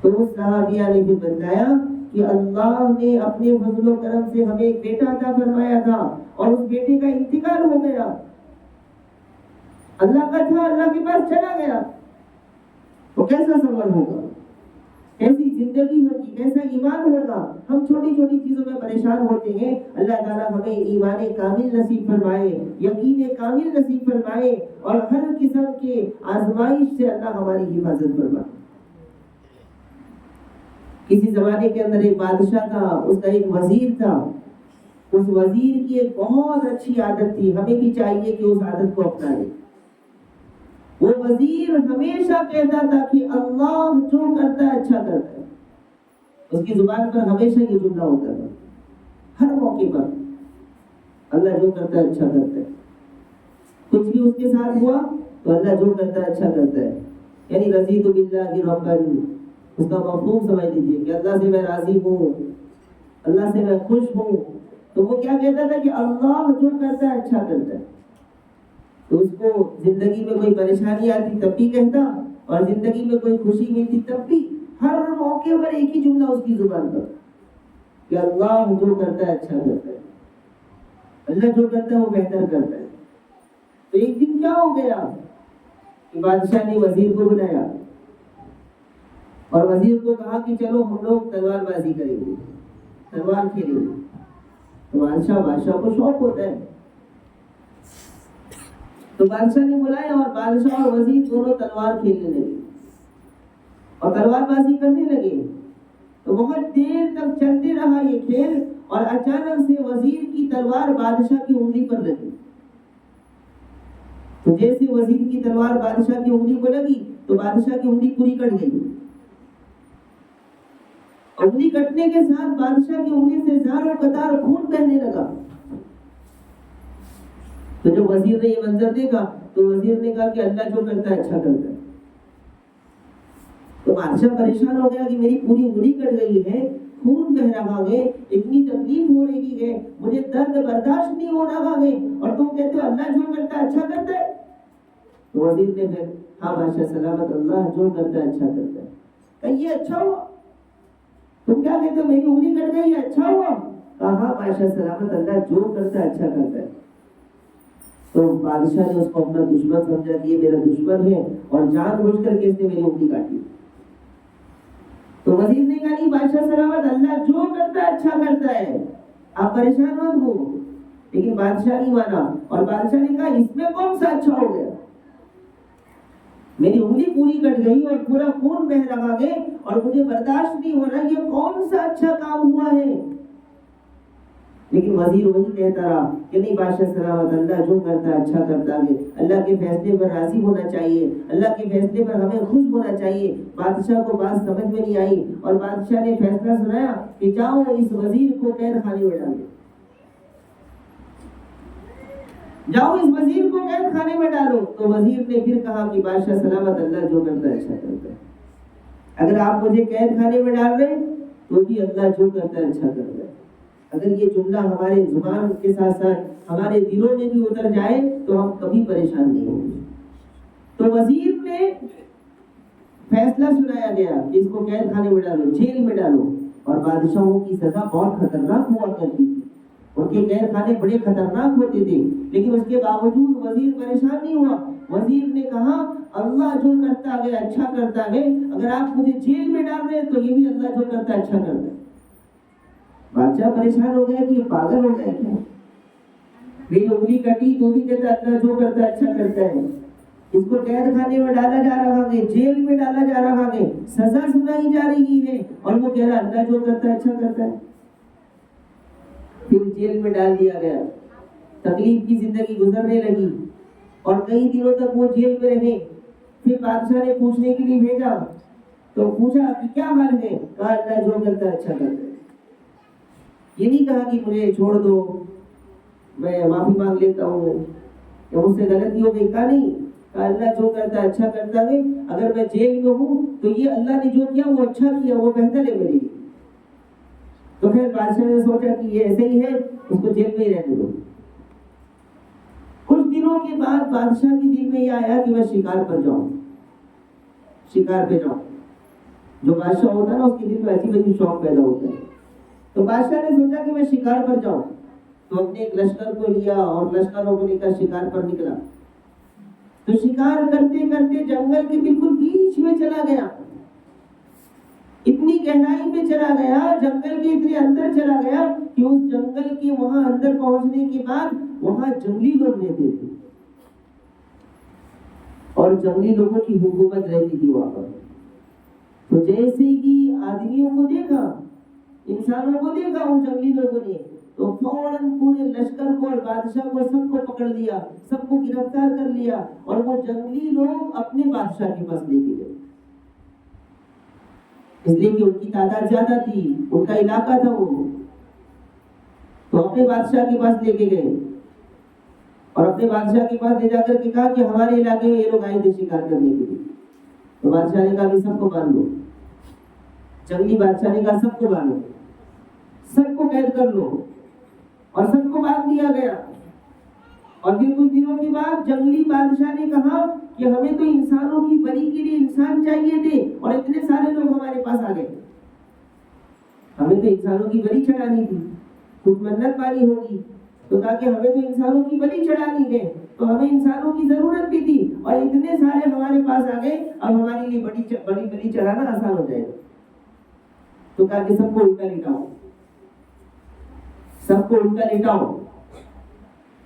تو اس صحابیہ نے پھر بتلایا کہ اللہ نے اپنے فضل و کرم سے ہمیں ایک بیٹا عطا فرمایا تھا اور اس بیٹے کا انتقال ہو گیا، اللہ کا تھا، اللہ کے پاس چلا گیا، تو کیسا صبر ہوگا، کیسی زندگی ہوگی، کیسا ایمان ہوگا. ہم چھوٹی چھوٹی چیزوں میں پریشان ہوتے ہیں. اللہ تعالیٰ ہمیں ایمان کامل نصیب فرمائے، یقین کامل نصیب فرمائے، اور ہر قسم کے آزمائش سے اللہ ہماری حفاظت فرمائے. کسی زمانے کے اندر ایک بادشاہ تھا، اس کا ایک وزیر تھا. اس وزیر کی ایک بہت اچھی عادت تھی، ہمیں بھی چاہیے کہ اس عادت کو اپنائیں. وہ وزیر ہمیشہ کہتا تھا کہ اللہ جو کرتا ہے اچھا کرتا ہے. اس کی زبان پر ہمیشہ یہ جملہ ہوتا تھا، ہر موقع پر اللہ جو کرتا ہے اچھا کرتا ہے. کچھ بھی اس کے ساتھ ہوا تو اللہ جو کرتا ہے اچھا کرتا ہے. یعنی رضیت باللہ ربا، اس کا مفہوم سمجھ لیجیے کہ اللہ سے میں راضی ہوں، اللہ سے میں خوش ہوں. تو وہ کیا کہتا تھا کہ اللہ جو کرتا ہے اچھا کرتا ہے. تو اس کو زندگی میں کوئی پریشانی آتی تب بھی کہتا، اور زندگی میں کوئی خوشی ملتی تب بھی، ہر موقع پر ایک ہی جملہ اس کی زبان پر کہ اللہ جو کرتا ہے اچھا کرتا ہے، اللہ جو کرتا ہے وہ بہتر کرتا ہے. تو ایک دن کیا ہو گیا کہ بادشاہ نے وزیر کو بلایا اور وزیر کو کہا کہ چلو ہم لوگ تلوار بازی کریں گے، تلوار کھیلیں گے. تو بادشاہ کو شوق ہوتا ہے. تو بادشاہ نے بلایا اور بادشاہ اور وزیر دونوں تلوار کھیلنے لگے اور تلوار بازی کرنے لگے. تو بہت دیر تک چلتے رہا یہ کھیل، اور اچانک سے وزیر کی تلوار بادشاہ کی انگلی پر لگی. تو جیسے وزیر کی تلوار بادشاہ کی انگلی کو لگی تو بادشاہ کی انگلی پوری کٹ گئی. انگلی کٹنے کے ساتھ بادشاہ کی انگلی سے زاروں قطار خون بہنے لگا. تو جب وزیر نے یہ منظر دیکھا تو وزیر نے کہا کہ اللہ جو کرتا ہے اچھا کرتا ہے. تو بادشاہ پریشان ہو گیا کہ میری پوری انگلی کٹ گئی ہے، خون بہ رہا ہے، اتنی تکلیف ہو رہی ہے، مجھے درد برداشت نہیں ہو رہا ہے، اور تم کہتے ہو اللہ جو کرتا ہے اچھا کرتا ہے. تو وزیر نے پھر ہاں بادشاہ سلامت، اللہ جو کرتا ہے اچھا کرتا ہے. کہ یہ اچھا ہوا، تم کیا کہتے ہو میری انگلی کٹ گئی ہے اچھا ہوا؟ کہا ہاں بادشاہ سلامت، اللہ جو کرتا ہے اچھا کرتا ہے. تو بادشاہ نے اس کو اپنا دشمن سمجھا کہ یہ میرا دشمن ہے اور جان بوجھ کر کے اس نے میری انگلی کاٹی. تو وزیر نے کہا نہیں بادشاہ سلامت، اللہ جو کرتا ہے اچھا کرتا ہے، آپ پریشان مت ہو. لیکن بادشاہ نہیں مانا اور بادشاہ نے کہا اس میں کون سا اچھا ہو گیا؟ میری انگلی پوری کٹ گئی اور پورا خون بہ رہا ہے اور مجھے برداشت نہیں ہو رہا، یہ کون سا اچھا کام ہوا ہے؟ لیکن وزیر وہی کہتا رہا کہ نہیں بادشاہ سلامت، اللہ جو کرتا ہے اچھا کرتا ہے، اللہ کے فیصلے پر راضی ہونا چاہیے، اللہ کے فیصلے پر ہمیں خوش ہونا چاہیے. بادشاہ کو بات سمجھ میں نہیں آئی اور بادشاہ نے فیصلہ سنایا کہ جاؤ اس وزیر کو قید خانے میں ڈالو، جاؤ اس وزیر کو قید خانے میں ڈالو. تو وزیر نے پھر کہا کہ بادشاہ سلامت، اللہ جو کرتا ہے اچھا کرتا ہے. اگر آپ مجھے قید خانے میں ڈال رہے تو بھی اللہ جو کرتا ہے اچھا کرتا ہے. اگر یہ جملہ ہمارے زبان کے ساتھ ساتھ ہمارے دلوں میں بھی اتر جائے تو ہم کبھی پریشان نہیں ہوں گے. تو وزیر نے فیصلہ سنایا گیا کہ اس کو قید خانے میں ڈالو، جیل میں ڈالو. اور بادشاہوں کی سزا بہت خطرناک ہوا کرتی تھی، ان کے قید خانے بڑے خطرناک ہوتے تھے. لیکن اس کے باوجود وزیر پریشان نہیں ہوا. وزیر نے کہا اللہ جو کرتا ہے اچھا کرتا ہے، اگر آپ مجھے جیل میں ڈال رہے ہیں تو یہ بھی اللہ جو کرتا ہے اچھا کرتا ہے. بادشاہ پریشان ہو گیا کہ یہ پاگل ہو گیا کیا؟ میری انگلی کٹی تو بھی کہتا اللہ جو کرتا ہے اچھا کرتا ہے. اس کو قید خانے میں ڈالا جا رہا ہے، جیل میں ڈالا جا رہا ہے، سزا سنائی جا رہی ہے، اور وہ کہہ رہا اللہ جو کرتا ہے اچھا کرتا ہے. پھر جیل میں ڈال دیا گیا. تکلیف کی زندگی گزرنے لگی اور کئی دنوں تک وہ جیل میں رہے. پھر بادشاہ نے پوچھنے کے لیے بھیجا تو پوچھا کہ کیا حال ہے؟ کہا اللہ جو کرتا ہے اچھا کرتا ہے. یہ نہیں کہا کہ مجھے چھوڑ دو، میں معافی مانگ لیتا ہوں یا مجھ سے غلطی ہو گئی. کہا نہیں، کہا اللہ جو کرتا ہے اچھا کرتا ہے. اگر میں جیل میں ہوں تو یہ اللہ نے جو کیا وہ اچھا کیا، وہ بہتر ہے میرے لیے. تو پھر بادشاہ نے سوچا کہ یہ ایسے ہی ہے، اس کو جیل میں ہی رہنے دو. کچھ دنوں کے بعد بادشاہ کے دل میں یہ آیا کہ میں شکار پر جاؤں، شکار پہ جاؤں. جو بادشاہ ہوتا ہے نا اس کے دل میں عجیب عجیب شوق پیدا ہوتا ہے. تو بادشاہ نے سوچا کہ میں شکار پر جاؤں. تو اپنے ایک لشکر کو لیا اور لشکروں کو لے کر شکار پر نکلا. تو شکار کرتے کرتے جنگل کے بالکل بیچ میں چلا گیا. اتنی گہرائی میں چلا گیا، جنگل کے اتنے اندر چلا گیا کہ اس جنگل کے وہاں اندر پہنچنے کے بعد وہاں جنگلی لوگ رہتے تھے اور جنگلی لوگوں کی حکومت رہتی تھی وہاں پر۔ تو جیسے ہی آدمیوں کو دیکھا، انسانوں کو دیکھا ان جنگلی لوگوں نے، تو فوراً پورے لشکر کو اور بادشاہ کو سب کو پکڑ لیا، سب کو گرفتار کر لیا، اور وہ جنگلی لوگ اپنے بادشاہ کے پاس لے کے گئے، اس لیے کہ ان کی تعداد زیادہ تھی، ان کا علاقہ تھا وہ، تو اپنے بادشاہ کے پاس لے کے گئے اور اپنے بادشاہ کے پاس لے جا کر کے کہا کہ ہمارے علاقے میں یہ لوگ آئے تھے شکار کرنے کے لیے۔ تو بادشاہ نے کہا کہ سب کو باندھ لو، جنگلی بادشاہ نے کہا سب کو باندھو، سب کو قید کر لو، اور سب کو باندھ دیا گیا۔ اور پھر کچھ دنوں کے بعد جنگلی بادشاہ نے کہا کہ ہمیں تو انسانوں کی بلی کے لیے انسان چاہیے تھے اور اتنے سارے لوگ ہمارے پاس آ گئے، ہمیں تو انسانوں کی بلی چڑھانی تھی، کچھ منت پانی ہوگی، تو کہا کہ ہمیں تو انسانوں کی بلی چڑھانی ہے، تو ہمیں انسانوں کی ضرورت بھی تھی اور اتنے سارے ہمارے پاس آ گئے، اب ہمارے لیے بڑی بلی چڑھانا آسان ہو جائے گا۔ تو کہا کہ سب کو الٹا لٹاؤ، سب کو الٹا لٹاؤ،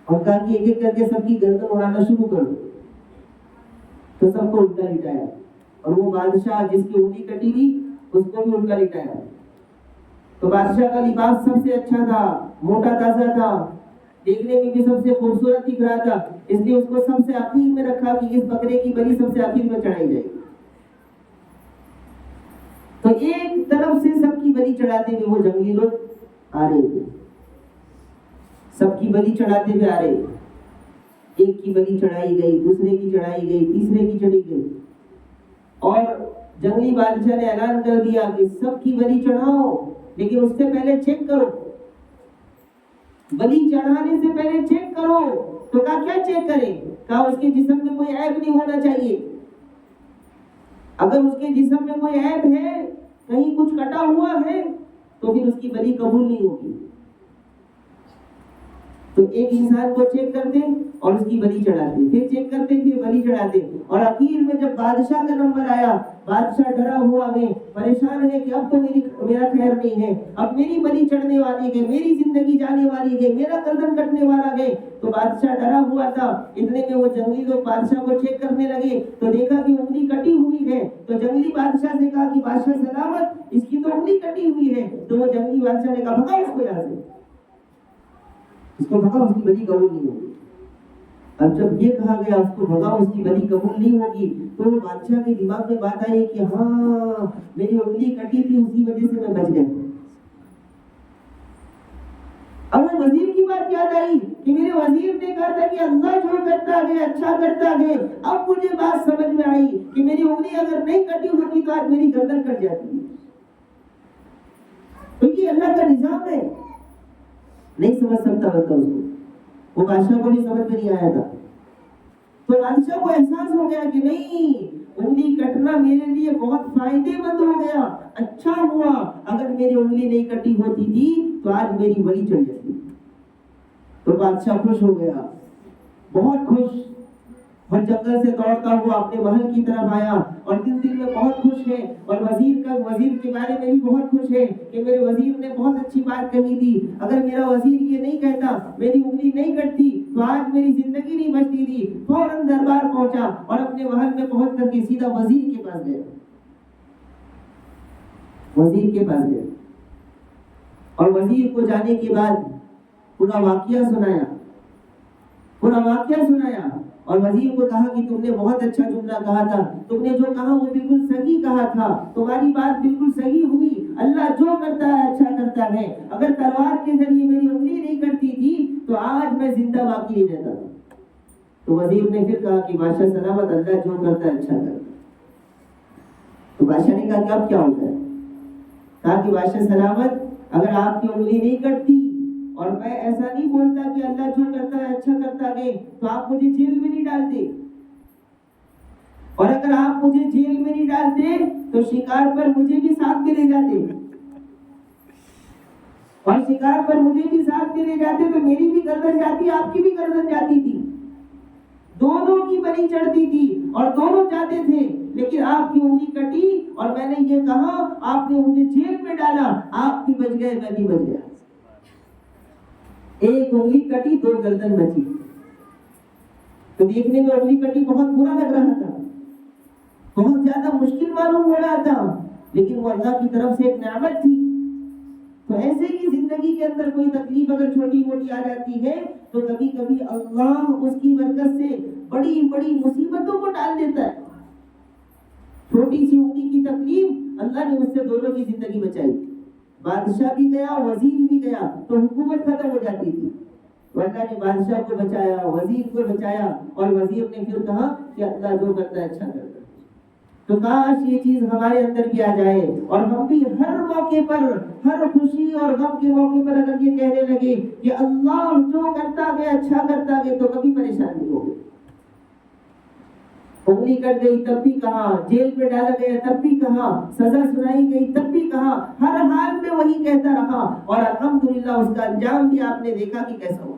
اور کہا کہ ایک ایک کر کے سب کی گردن اڑانا شروع کر دو۔ تو سب کو الٹا لٹایا، اور وہ بادشاہ جس کی انگلی کٹی تھی اس کو بھی الٹا لٹایا۔ تو بادشاہ کا لباس سب سے اچھا تھا، موٹا تازہ تھا، دیکھنے میں بھی سب سے خوبصورت دکھ رہا تھا، اس لیے اس کو سب سے آخر میں رکھا کہ اس بکرے کی بلی سب سے آخر میں چڑھائی جائے گی۔ تو ایک طرف سے سب کی بلی چڑھاتے ہوئے وہ جنگلی لوگ آ رہے تھے، سب کی بلی چڑھاتے ہوئے آ رہے، ایک کی بلی چڑھائی گئی، دوسرے کی چڑھائی گئی، تیسرے کی چڑھی گئی، اور جنگلی بادشاہ نے اعلان کر دیا کہ سب کی بلی چڑھاؤ، لیکن اس سے پہلے چیک کرو، بلی چڑھانے سے پہلے چیک کرو۔ تو کہا کیا چیک کریں؟ کہا اس کے جسم میں کوئی عیب نہیں ہونا چاہیے، اگر اس کے جسم میں کوئی عیب ہے، کہیں کچھ کٹا ہوا ہے، تو پھر اس کی بلی قبول نہیں ہوگی۔ تو ایک انسان کو چیک کرتے اور اس کی بلی چڑھاتے، پھر چیک کرتے، پھر بلی چڑھاتے، اور آخر میں جب بادشاہ کا نمبر آیا، بادشاہ ڈرا ہوا ہے، پریشان ہے کہ اب تو میرا خیر نہیں ہے، اب میری بلی چڑھنے والی ہے، میری زندگی جانے والی ہے، میرا گردن کٹنے والا ہے۔ تو بادشاہ ڈرا ہوا تھا، اتنے میں وہ جنگلی لوگ بادشاہ کو چیک کرنے لگے، تو دیکھا کہ انگلی کٹی ہوئی ہے، تو جنگلی بادشاہ سے کہا کہ بادشاہ سلامت، اس کی تو انگلی کٹی ہوئی ہے۔ تو وہ جنگلی بادشاہ نے کہا بھگاؤ اس کو یہاں سے، اس کو بھگاؤ، اس کی بلی قبول نہیں ہوگی۔ اب جب یہ کہا گیا اس کو بھگاؤ، اس کی بلی قبول نہیں ہوگی، تو وہ بادشاہ کے دماغ میں بات آئی کہ ہاں میری انگلی کٹی تھی، اسی وجہ سے میں بچ گیا۔ اب وہ وزیر کی بات یاد آئی کہ میرے وزیر نے کہا تھا کہ اللہ جو کرتا ہے اچھا کرتا ہے۔ اب مجھے بات سمجھ میں آئی کہ میری انگلی اگر نہیں کٹی ہوتی تو آج میری گردن کٹ جاتی، کیونکہ اللہ کا نظام ہے، نہیں سمجھ سکتا بندہ اس کو، وہ بادشاہ کو بھی سمجھ میں نہیں آیا تھا۔ تو بادشاہ کو احساس ہو گیا کہ نہیں، انگلی کٹنا میرے لیے بہت فائدے مند ہو گیا، اچھا ہوا، اگر میری انگلی نہیں کٹی ہوتی تھی تو آج میری بلی چڑھ جاتی۔ تو بادشاہ خوش ہو گیا، بہت خوش، اور جنگل سے دوڑتا ہوا اپنے محل کی طرف آیا، اور دل میں بہت خوش ہے، اور وزیر کے بارے میں بھی بہت خوش ہے کہ میرے وزیر نے بہت اچھی بات کہی تھی، اگر میرا وزیر یہ نہیں کہتا، میری انگلی نہیں کٹتی تو آج میری زندگی نہیں بچتی تھی۔ فوراً دربار پہنچا اور اپنے محل میں پہنچ کر کے سیدھا وزیر کے پاس گیا، وزیر کے پاس گیا، اور وزیر کو جانے کے بعد پورا واقعہ سنایا، اور وزیر کو کہا کہ تم نے بہت اچھا جملہ کہا تھا، تم نے جو کہا وہ بالکل صحیح کہا تھا، تمہاری بات بالکل صحیح ہوئی، اللہ جو کرتا ہے اچھا کرتا ہے، اگر تلوار کے ذریعے میری انگلی نہیں کٹتی تھی تو آج میں زندہ باقی نہیں رہتا تھا۔ تو وزیر نے پھر کہا کہ بادشاہ سلامت، اللہ جو کرتا ہے اچھا کرتا ہے۔ تو بادشاہ نے کہا کہ اب کیا ہوتا ہے؟ کہا کہ بادشاہ سلامت، اگر آپ کی انگلی نہیں کٹتی اور میں ایسا نہیں بولتا کہ اللہ جو کرتا ہے اچھا کرتا ہے، تو آپ مجھے جیل میں نہیں ڈالتے، اور اگر آپ مجھے جیل میں نہیں ڈالتے تو شکار پر مجھے بھی ساتھ میں لے جاتے، اور شکار پر مجھے بھی ساتھ میں لے جاتے تو میری بھی گردن جاتی، آپ کی بھی گردن جاتی تھی۔ دونوں کی بلی چڑھتی تھی اور دونوں چاہتے تھے، لیکن آپ کی انگلی کٹی اور میں نے یہ کہا آپ نے مجھے جیل میں ڈالا، آپ بھی بچ گئے میں بھی بچ گیا۔ ایک انگلی کٹی، دو گردن بچی۔ تو دیکھنے میں انگلی کٹی بہت برا لگ رہا تھا، بہت زیادہ مشکل معلوم ہو رہا تھا، لیکن وہ اللہ کی طرف سے ایک نعمت تھی۔ تو ایسے ہی زندگی کے اندر کوئی تکلیف اگر چھوٹی موٹی آ جاتی ہے تو کبھی کبھی اللہ اس کی برکت سے بڑی بڑی مصیبتوں کو ٹال دیتا ہے۔ چھوٹی سی انگلی کی تکلیف، اللہ نے اس سے دونوں کی زندگی بچائی۔ بادشاہ بھی گیا، وزیر بھی گیا، تو حکومت ختم ہو جاتی تھی۔ تو اللہ نے بادشاہ کو بچایا، وزیر کو بچایا، اور وزیر نے پھر کہا کہ اللہ جو کرتا ہے اچھا کرتا ہے۔ تو کاش یہ چیز ہمارے اندر بھی آ جائے اور ہم بھی ہر موقع پر، ہر خوشی اور غم کے موقع پر اگر یہ کہنے لگے کہ اللہ جو کرتا گیا اچھا کرتا گیا، تو کبھی پریشان نہیں ہوگی۔ انگلی کٹ گئی تب بھی کہا، جیل میں ڈالا گیا تب بھی کہا، سزا سنائی گئی تب بھی کہا، ہر حال میں وہی کہتا رہا، اور الحمدللہ اس کا انجام بھی آپ نے دیکھا کہ کیسا ہو۔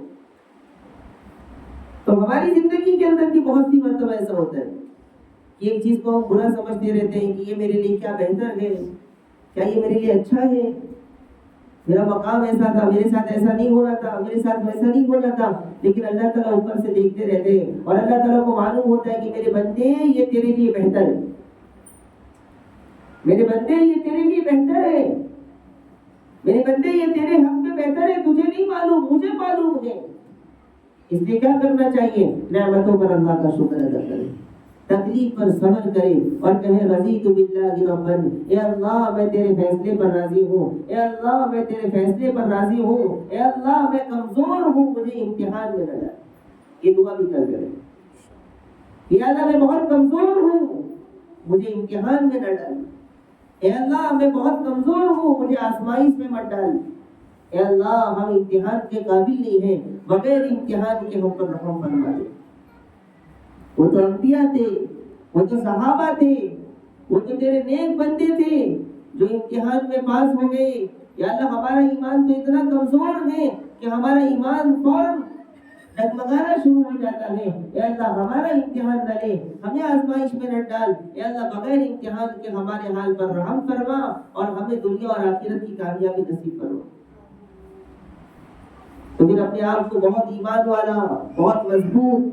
تو ہماری زندگی کے اندر بھی بہت سی مرتبہ ایسا ہوتا ہے کہ ایک چیز کو ہم برا سمجھتے رہتے ہیں کہ یہ میرے لیے کیا بہتر ہے، کیا یہ میرے لیے اچھا ہے، میرا مقام ایسا تھا، میرے ساتھ ایسا نہیں ہو رہا تھا، میرے ساتھ ویسا نہیں ہو رہا تھا، لیکن اللہ تعالیٰ اوپر سے دیکھتے رہتے ہیں اور اللہ تعالیٰ کو معلوم ہوتا ہے کہ میرے بندے یہ تیرے لیے بہتر ہے، میرے بندے یہ تیرے لیے بہتر ہے، میرے بندے یہ تیرے حق میں بہتر ہے، تجھے نہیں معلوم مجھے معلوم ہے۔ اس لیے کیا کرنا چاہیے؟ نعمتوں پر اللہ کا شکر ادا کرے، تکلیف پر صبر کرے اور کہے رضیت باللہ ربا، اے اللہ میں تیرے فیصلے پر راضی ہوں، اے اللہ میں تیرے فیصلے پر راضی ہوں، اے اللہ میں کمزور ہوں، مجھے امتحان میں نہ ڈال۔ یہ دعا بھی کر کرے، اے اللہ میں بہت کمزور ہوں، مجھے امتحان میں نہ ڈال، اے اللہ میں بہت کمزور ہوں، مجھے آزمائش میں مت ڈال، اے اللہ ہم امتحان کے قابل نہیں ہیں، بغیر امتحان کے ہم پر رحم فرما دے۔ وہ تو انبیاء تھے، وہ تو صحابہ تھے، وہ تو تیرے نیک بندے تھے جو امتحان میں پاس ہو گئے۔ یا اللہ ہمارا ایمان تو اتنا کمزور ہے کہ ہمارا ایمان فوراً ڈگمگانا شروع ہو جاتا ہے۔ یا اللہ ہمارا امتحان نہ لے، ہمیں آزمائش میں نہ ڈال، یا اللہ بغیر امتحان کے ہمارے حال پر رحم فرما اور ہمیں دنیا اور آخرت کی کامیابی نصیب فرما۔ تو پھر اپنے آپ کو بہت ایمان والا، بہت مضبوط،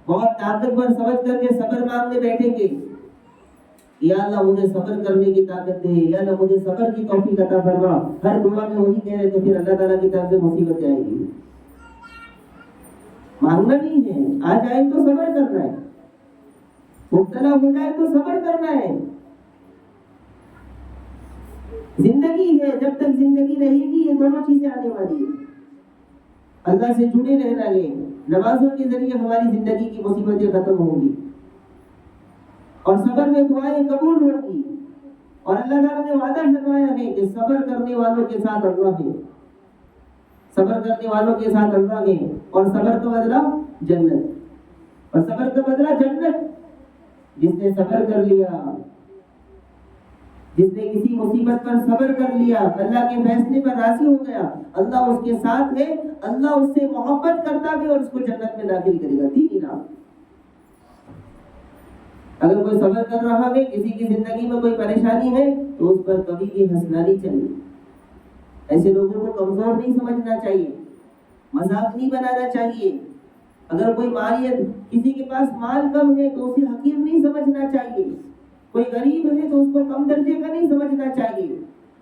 بہت طاقتور سمجھ کر کے صبر مانگنے بیٹھیں گے، یا اللہ مجھے صبر کرنے کی طاقت دے، یا اللہ مجھے صبر کی توفیق عطا فرما۔ ہر دعا میں وہی کہہ رہے تو پھر اللہ تعالیٰ کی طرف سے مصیبتیں آئیں گی۔ مانگنا نہیں ہے، آ جائے تو صبر کرنا ہے، مبتلا ہو جائے تو صبر کرنا ہے۔ زندگی ہے، جب تک زندگی رہے گی یہ دونوں چیزیں آنے والی ہیں۔ اللہ سے جڑے رہنا ہے، نمازوں کے ذریعے ہماری زندگی کی مصیبتیں ختم ہوں گی اور صبر میں دعائیں قبول ہوں گی، اور اللہ تعالیٰ نے وعدہ فرمایا ہے کہ صبر کرنے والوں کے ساتھ اللہ ہے، صبر کرنے والوں کے ساتھ اللہ ہے، اور صبر کا بدلہ جنت، اور صبر کا بدلہ جنت۔ جس نے صبر کر لیا، جس نے کسی مصیبت پر صبر کر لیا، اللہ کے فیصلے پر راضی ہو گیا، اللہ اس کے ساتھ ہے، اللہ اس سے محبت کرتا ہے اور اس کو جنت میں داخل کرے گا۔ تین انعام۔ اگر کوئی صبر کر رہا ہے، کسی کی زندگی میں کوئی پریشانی ہے، تو اس پر کبھی بھی ہنسنا نہیں چاہیے، ایسے لوگوں کو کمزور نہیں سمجھنا چاہیے، مذاق نہیں بنانا چاہیے۔ اگر کوئی مالیت، کسی کے پاس مال کم ہے تو اسے حقیر نہیں سمجھنا چاہیے، کوئی غریب ہے تو اس کو کم درجے کا نہیں سمجھنا چاہیے،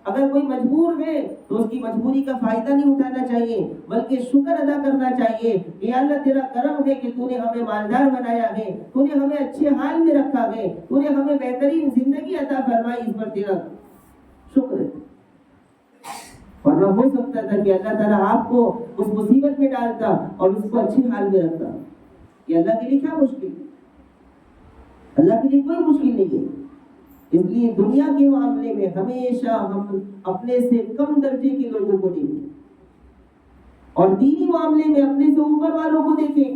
اگر کوئی مجبور ہے تو اس کی مجبوری کا فائدہ نہیں اٹھانا چاہیے، بلکہ شکر ادا کرنا چاہیے کہ اللہ تیرا کرم ہے کہ تو نے ہمیں مالدار بنایا ہے، تو نے ہمیں اچھے حال میں رکھا ہے، تو نے ہمیں بہترین زندگی عطا فرمائی، اس پر تیرا شکر ہے۔ ورنہ ہو سکتا تھا کہ اللہ تعالیٰ آپ کو اس مصیبت میں ڈالتا اور اس کو اچھے حال میں رکھتا۔ یہ اللہ کے لیے کیا مشکل ہے؟ اللہ کے لیے کوئی مشکل نہیں ہے۔ اس لیے دنیا کے معاملے میں ہمیشہ ہم اپنے سے کم درجے کے لوگوں کو دیکھیں اور دینی معاملے میں اپنے سے اوپر والوں کو دیکھیں۔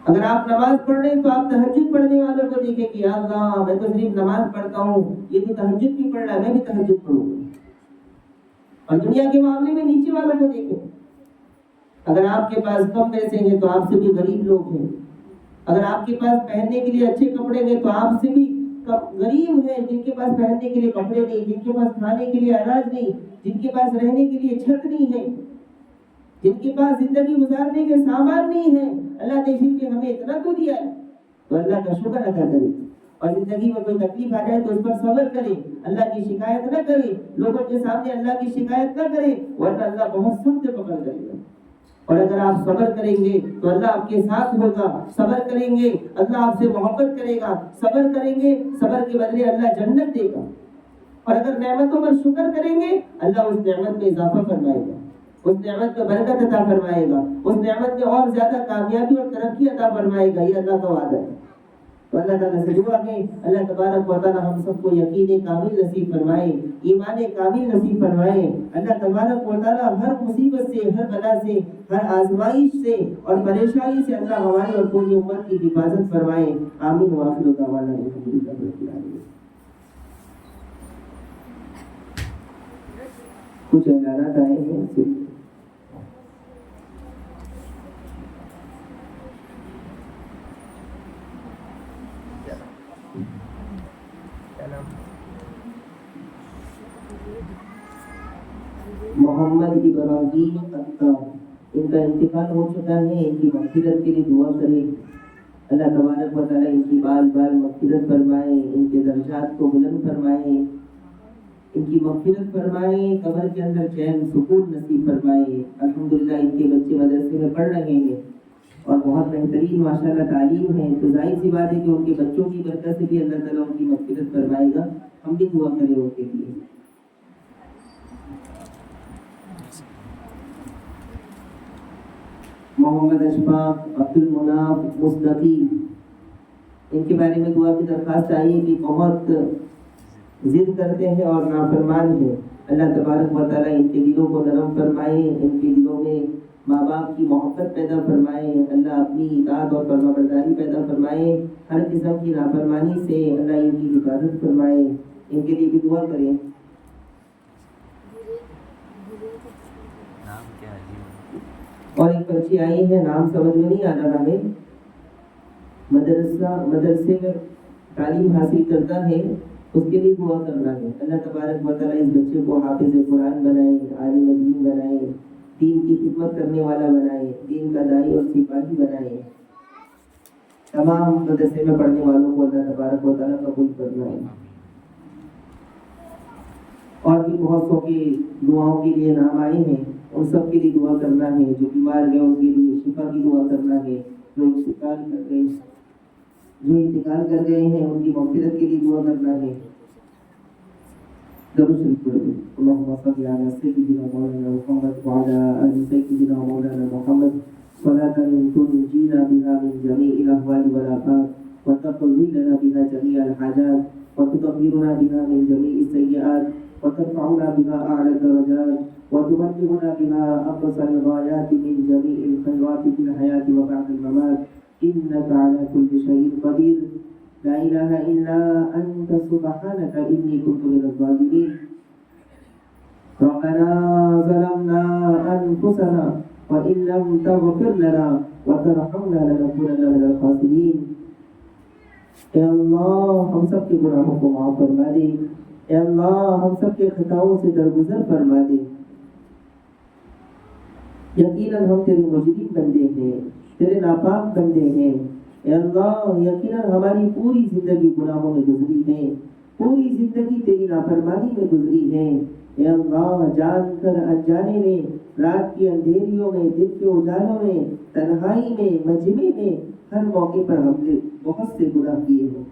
اگر آپ نماز پڑھ رہے ہیں تو آپ تہجد پڑھنے والوں کو دیکھیں کہ یا اللہ میں تو صرف نماز پڑھتا ہوں، یہ تو تہجد بھی پڑھ رہا ہے، میں بھی تہجد پڑھوں گا۔ اور دنیا کے معاملے میں نیچے والوں کو دیکھیں۔ اگر آپ کے پاس کم پیسے ہیں تو آپ سے بھی غریب لوگ ہیں. اگر آپ کے پاس پہننے کے لیے اچھے کپڑے ہیں تو آپ سے بھی غریب ہیں جن کے پاس پہننے کے لیے کپڑے نہیں، جن کے پاس کھانے کے لیے اناج نہیں، جن کے پاس رہنے کے لیے چھت نہیں ہے، جن کے پاس زندگی گزارنے کے سامان نہیں ہے. اللہ نے پھر بھی ہمیں اتنا تو دیا ہے تو اللہ کا شکر ادا کرے. اور زندگی میں کوئی تکلیف آ جائے تو اس پر صبر کرے، اللہ کی شکایت نہ کرے، لوگوں کے سامنے اللہ کی شکایت نہ کرے، ورنہ اللہ بہت سخت پکڑ کرے گا. اور اگر آپ صبر کریں گے تو اللہ آپ کے ساتھ ہوگا. صبر کریں گے اللہ آپ سے محبت کرے گا. صبر کریں گے صبر کے بدلے اللہ جنت دے گا. اور اگر نعمتوں پر شکر کریں گے اللہ اس نعمت میں اضافہ فرمائے گا، اس نعمت میں برکت عطا فرمائے گا، اس نعمت میں اور زیادہ کامیابی اور ترقی عطا فرمائے گا. یہ اللہ کا وعدہ ہے. تو اللہ تعالیٰ سے دعا ہے اللہ تبارک و تعالیٰ ہم سب کو یقین کامل نصیب فرمائے، ایمان کامل نصیب فرمائے. اللہ تبارک و تعالیٰ ہر مصیبت سے، ہر بلا سے، ہر آزمائش سے اور پریشانی سے اللہ ہماری اور پوری امت کی حفاظت فرمائے. آمین وآخر دعوانا الحمدللہ رب العالمین. کچھ اعلانات آئے ہیں. محمد ابراہیم اختر، ان کا انتقال ہو چکا ہے. ان کی مغفرت کے لیے دعا کریں. اللہ تبارک و تعالیٰ ان کی بال بال مغفرت فرمائے، ان کے درجات کو بلند فرمائے، ان کی مغفرت فرمائے، قبر کے اندر چین سکون نصیب فرمائے. الحمدللہ ان کے بچے مدرسے میں پڑھ رہے ہیں اور بہت بہترین ماشاءاللہ تعلیم ہے. تو ظاہر سی بات ہے کہ ان کے بچوں کی برکت سے بھی اللہ تعالیٰ ان کی مغفرت فرمائے گا. ہم بھی دعا کریں ان کے لیے. محمد اشفاق، عبد المناف مصدقی، ان کے بارے میں دعا کی درخواست آئی کہ بہت ضد کرتے ہیں اور نافرمان ہیں. اللہ تبارک و تعالیٰ ان کے دلوں کو نرم فرمائے، ان کے دلوں میں ماں باپ کی محبت پیدا فرمائے. اللہ اپنی اطاعت اور فرمانبرداری پیدا فرمائے. ہر قسم کی نافرمانی سے اللہ ان کی حفاظت فرمائے. ان کے لیے بھی دعا کریں. اور ایک بچی آئی ہے، نام سمجھ میں نہیں آ رہا ہمیں، مدرسے میں تعلیم حاصل کرتا ہے، اس کے لیے دعا کرنا ہے. اللہ تبارک و تعالیٰ اس بچے کو حافظ قرآن بنائے، عالم دین بنائے، دین کی خدمت کرنے والا بنائے، دین کا داعی اور سپاہی بنائے. تمام مدرسے میں پڑھنے والوں کو اللہ تبارک و تعالیٰ قبول فرمائے. اور بھی بہت سو کی دعاؤں کے لیے نام آئے ہیں، ان سب کے لیے دعا کرنا ہے. جو بیمار گئے ان کے لیے شفا کی دعا کرنا ہے. جو انتقال کر گئے ہیں ان کی مغفرت کے لیے دعا کرنا ہے. درود شریف پڑھیں. اللهم صل على سيدنا مولانا محمد وعلى آل سيدنا مولانا محمد صلاة تنجينا بها من جميع الأهوال والآفات وتقضي لنا بها جميع الحاجات وتطهرنا بها من جميع السيئات وترفعنا بها أعلى الدرجات وتبلغنا بها أقصى الغايات من جميع الخيرات في الحياة وبعد الممات إنك على كل شيء قدير. لا إله إلا أنت سبحانك إني كنت من الظالمين. ربنا ظلمنا أنفسنا وإن لم تغفر لنا وترحمنا لنكونن من الخاسرين. اے اللہ ہم سب کے گناہوں کو معاف فرما دے. اے اللہ ہم سب کے خطاؤں سے درگزر فرما دے. یقیناً ہم تیرے مجرم بندے ہیں، تیرے ناپاک بندے ہیں. اے اللہ یقیناً ہماری پوری زندگی گناہوں میں گزری ہے، پوری زندگی تیری نافرمانی میں گزری ہے. اے اللہ جان کر انجانے میں، رات کی اندھیریوں میں، دن کے اجالوں میں، تنہائی میں، مجمع میں، ہر موقع پر ہم نے بہت سے گناہ کیے ہیں.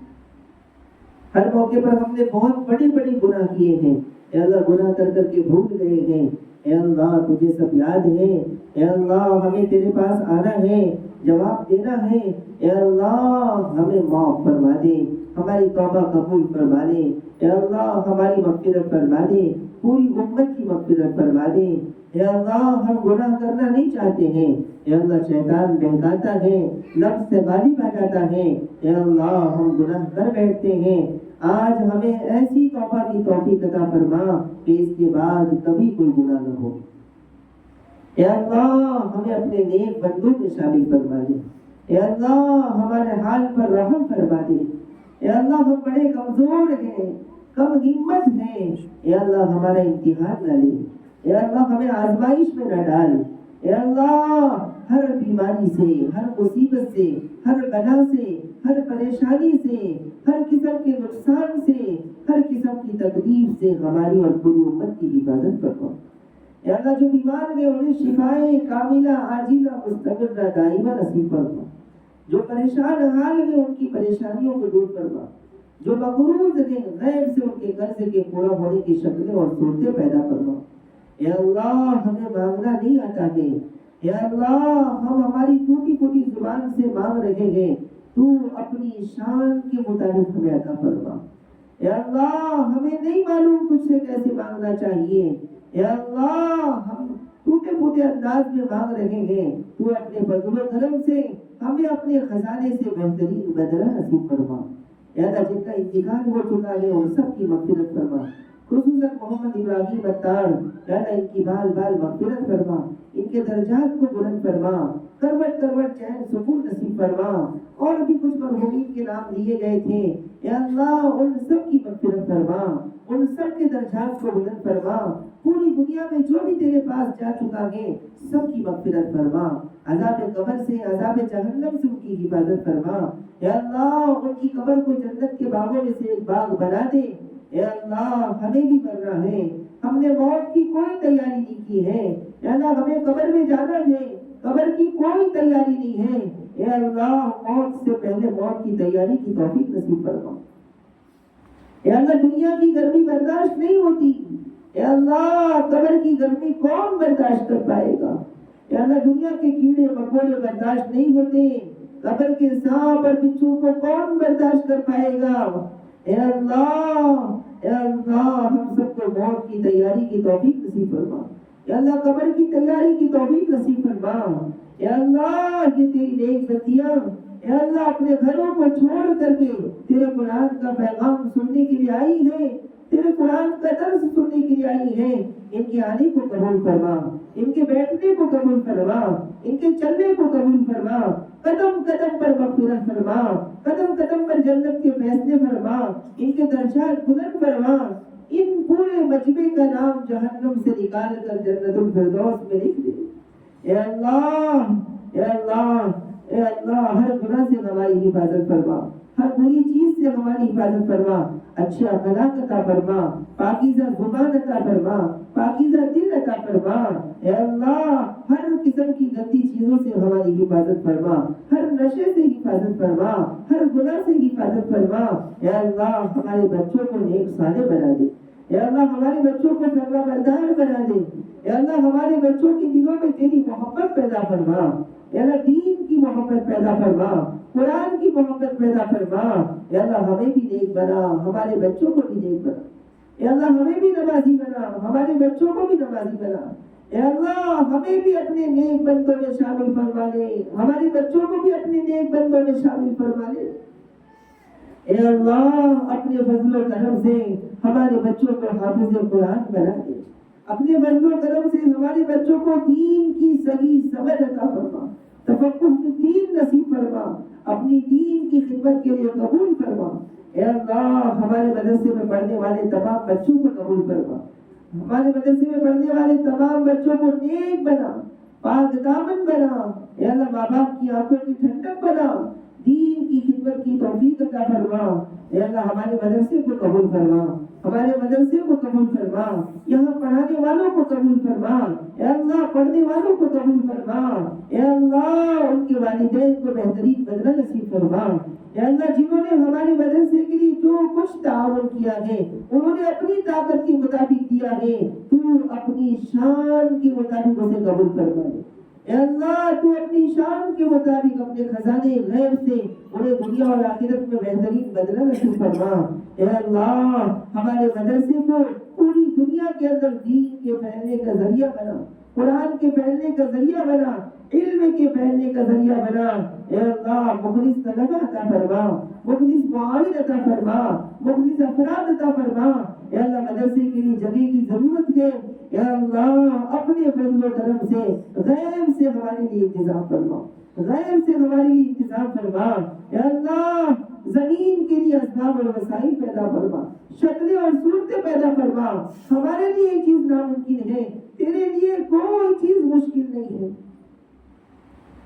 ہر موقع پر ہم نے بہت بڑے بڑے گناہ کیے ہیں. اے اللہ گناہ کر کر کے بھول گئے ہیں. اے اللہ تجھے سب یاد ہے. اے اللہ ہمیں تیرے پاس آنا ہے، جواب دینا ہے. اے اللہ ہمیں معاف فرما دے، ہماری توبہ قبول فرما دے. اے اللہ ہماری مغفرت فرما دے، پوری امت کی مغفرت فرما دے. اے اللہ ہم گناہ کرنا نہیں چاہتے ہیں. اے اللہ شیطان بہکاتا ہے، نفس سے غالب آ جاتا ہے. اے اللہ ہم گناہ کر بیٹھتے ہیں. آج ہمیں ایسی توبہ کی توفیق عطا فرما کہ اس کے بعد کبھی کوئی گناہ نہ ہو. اے اللہ ہمیں اپنے نیک بندوں میں شامل فرما دے، اے اللہ ہمارے حال پر رحم فرما دے، اے اللہ ہم بڑے کمزور ہیں، کم ہمت ہیں، اے اللہ ہمارا امتحان نہ لے، اے اللہ ہمیں آزمائش میں نہ ڈال، اے اللہ ہر بیماری سے، ہر مصیبت سے، ہر بلا سے، ہر پریشانی سے، ہر قسم کے نقصان سے، ہر قسم کی تکلیف سے ہماری اور پوری امت کی حفاظت فرما۔ اے اللہ جو بیمار ہیں انہیں شفائے کاملہ عاجلہ مستمرہ دائمہ نصیب فرما، جو پریشان حال ہیں ان کی پریشانیوں کو دور فرما، جو مقروض ہیں غیب سے ان کے قرض کے پورا ہونے کی شکلیں اور صورتیں پیدا فرما۔ اے اللہ ہمیں مانگنا نہیں آتا ہے، اے اللہ ہم ہماری ٹوٹی پھوٹی زبان سے مانگ رہے ہیں، تو اپنی شان کے مطابق ہمیں عطا فرما۔ اے اللہ ہمیں نہیں معلوم تجھ سے کیسے مانگنا چاہیے، اے اللہ ہم ٹوٹے پھوٹے انداز میں مانگ رہے ہیں، تو اپنے فضل و کرم سے ہمیں اپنے خزانے سے بہترین بدلہ نصیب فرما۔ اے اللہ جن کا انتقال ہو چکا ہے ان سب کی مغفرت فرما، خصوصاً محمد ابراہیم اتار، اے اللہ ان کی بال بال مغفرت فرما، ان کے درجات کو بلند فرما، کروٹ کروٹ چین سکون نصیب فرما۔ اور بھی کچھ مرحومین کے نام لیے گئے تھے، اے اللہ ان سب کی مغفرت فرما، ان سب کے درجات کو بلند فرما، پوری دنیا میں جو بھی تیرے پاس جا چکا ہے سب کی مغفرت فرما، عذاب قبر سے، عذاب جہنم سے ان کی حفاظت فرما۔ اے اللہ ان کی قبر کو جنت کے باغوں میں سے ایک باغ بنا دے۔ اے اللہ ہمیں بھی مرنا ہے، ہم نے موت کی کوئی تیاری نہیں کی ہے، اے اللہ ہمیں قبر میں جانا ہے، قبر کی کوئی تیاری نہیں ہے، اے اللہ موت سے پہلے موت کی تیاری کی توفیق نصیب فرما۔ اے اللہ دنیا کی گرمی برداشت نہیں ہوتی، اے اللہ قبر کی گرمی کون برداشت کر پائے گا؟ اے اللہ دنیا کے کیڑے مکوڑے برداشت نہیں ہوتے، قبر کے سانپ اور بچھو کو کون برداشت کر پائے گا؟ اے اللہ ہم سب کو موت کی تیاری کی توفیق نصیب فرما، اے اللہ قبر کی تیاری کی توفیق نصیب فرما۔ اے اللہ یہ تیری نیک بندیاں اے اللہ اپنے گھروں کو چھوڑ کر کے تیرے قرآن کا پیغام سننے کے لیے آئی ہے، تیرے قرآن کا درس سننے کے لیے آئی ہے، ان کے آنے کو قبول فرما، ان کے بیٹھنے کو قبول فرما، ان کے چلنے کو قبول فرما، قدم قدم پر مغفرت فرما، قدم قدم پر جنت کے فیصلے فرما، ان کے درجات بلند فرما، ان پورے مجمع کا نام جہنم سے نکال کر جنت الفردوس میں لکھ دے۔ اے اللہ اے اللہ اے اللہ ہر گناہ سے ہماری حفاظت فرما، ہر بری چیز سے ہماری حفاظت فرما، اچھا اخلاق عطا فرما، پاکیزہ زبان عطا فرما، پاکیزہ دل عطا فرما۔ اے اللہ ہر قسم کی گندی چیزوں سے ہماری حفاظت فرما، ہر نشے سے حفاظت فرما، ہر گناہ سے حفاظت فرما۔ اے اللہ ہمارے بچوں کو نیک صالح بنا دے، اے اللہ ہمارے بچوں کو فرما بردار بنا دے، اے اللہ ہمارے بچوں کے دلوں میں تیری محبت پیدا فرما، اے اللہ دین کی محبت پیدا فرما، قرآن کی محبت پیدا فرما۔ اے اللہ ہمیں بھی نیک بنا، ہمارے بچوں کو بھی نیک بنا، اے اللہ ہمیں بھی نمازی بنا، ہمارے بچوں کو بھی نمازی بنا، اے اللہ ہمیں بھی اپنے نیک بندوں میں شامل فرما لے، ہمارے بچوں کو بھی اپنے نیک بندوں میں شامل فرما لے۔ اے اللہ اپنے فضل و کرم سے ہمارے بچوں کو حافظ قرآن بنا دے، اپنے فضل و کرم سے ہمارے بچوں کو دین کی صحیح سمجھ عطا فرما، تفقہ کی دین نصیب فرما، اپنی دین کی خدمت کے لیے قبول فرما۔ اے اللہ ہمارے مدرسے میں پڑھنے والے تمام بچوں کو قبول فرما، ہمارے مدرسے میں پڑھنے والے تمام بچوں کو نیک بنا، پاک دامن بنا، اے اللہ ماں باپ کی آنکھوں کی ٹھنڈک بنا، دین کی خدمت کی توفیق عطا فرما۔ اے اللہ ہمارے مدرسے کو قبول فرما، ہمارے مدرسے کو قبول فرما، یہاں پڑھانے والوں کو قبول فرما، اے اللہ پڑھنے والوں کو قبول فرما، اے اللہ ان کے والدین کو بہترین بدلہ نصیب فرما۔ اے اللہ جنہوں نے ہمارے مدرسے کے لیے جو کچھ تعاون کیا ہے انہوں نے اپنی طاقت کے مطابق دیا ہے، تو اپنی شان کے مطابق اسے قبول فرما دے۔ اے اللہ تو اپنی شان کے مطابق اپنے خزانے غیب سے انہیں دنیا اور آخرت میں بہترین بدلہ نصیب فرما۔ اے اللہ ہمارے مدرسے کو پوری دنیا کے اندر دین کے پھیلنے کا ذریعہ بنا، قرآن کے پھیلنے کا ذریعہ بنا، علم کے پہننے کا ذریعہ بنا. اے اللہ مخلص طلبہ عطا فرما, مخلص معاون عطا فرما, مخلص افراد عطا فرما. اے اللہ مدرسے کے لیے جگہ کی ضرورت ہے, اے اللہ اپنے فضل و کرم سے غیب سے ہمارے لیے انتظام فرما, غیب سے ہمارے لیے انتظام فرما. اے اللہ زمین کے لیے اسباب اور وسائل پیدا فرما, شکلیں اور صورتیں پیدا فرما. ہمارے لیے یہ چیز ناممکن ہے, تیرے لیے کوئی چیز مشکل نہیں ہے.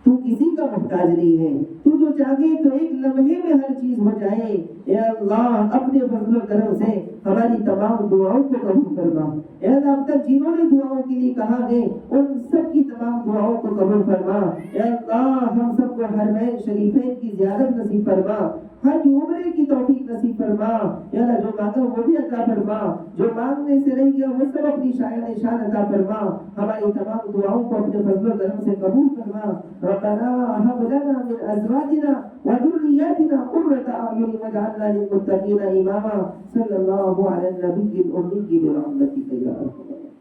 تو کسی کا محتاج نہیں ہے, تو جو چاہے تو ایک لمحے میں ہر چیز ہو جائے. اے اللہ اپنے فضل و کرم سے ہماری تمام دعاؤں کو قبول فرما. اے اللہ اب تک جنہوں نے دعاؤں کے لیے کہا ہے ان سب کی تمام دعاؤں کو قبول فرما. اے اللہ ہم سب کو حرمین شریفین کی زیارت نصیب فرما, حج عمرے کی توفیق نصیب فرما. یا اللہ جو مانگا وہ بھی عطا فرما, جو مانگنے سے رہ گیا وہ سب اپنی شاعر شان عطا فرما. ہماری تمام دعاؤں کو اپنے فضل و کرم سے قبول فرما. ربنا هب لنا من ازواجنا وذرياتنا قرة اعين واجعلنا للمتقين اماما. صلی اللہ علی النبی الامي برحمتک یا ارحم الراحمین.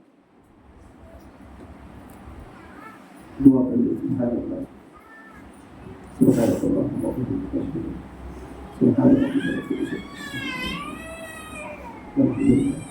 دعا کریے. سبحان اللہ سبحان اللہ سبحان اللہ.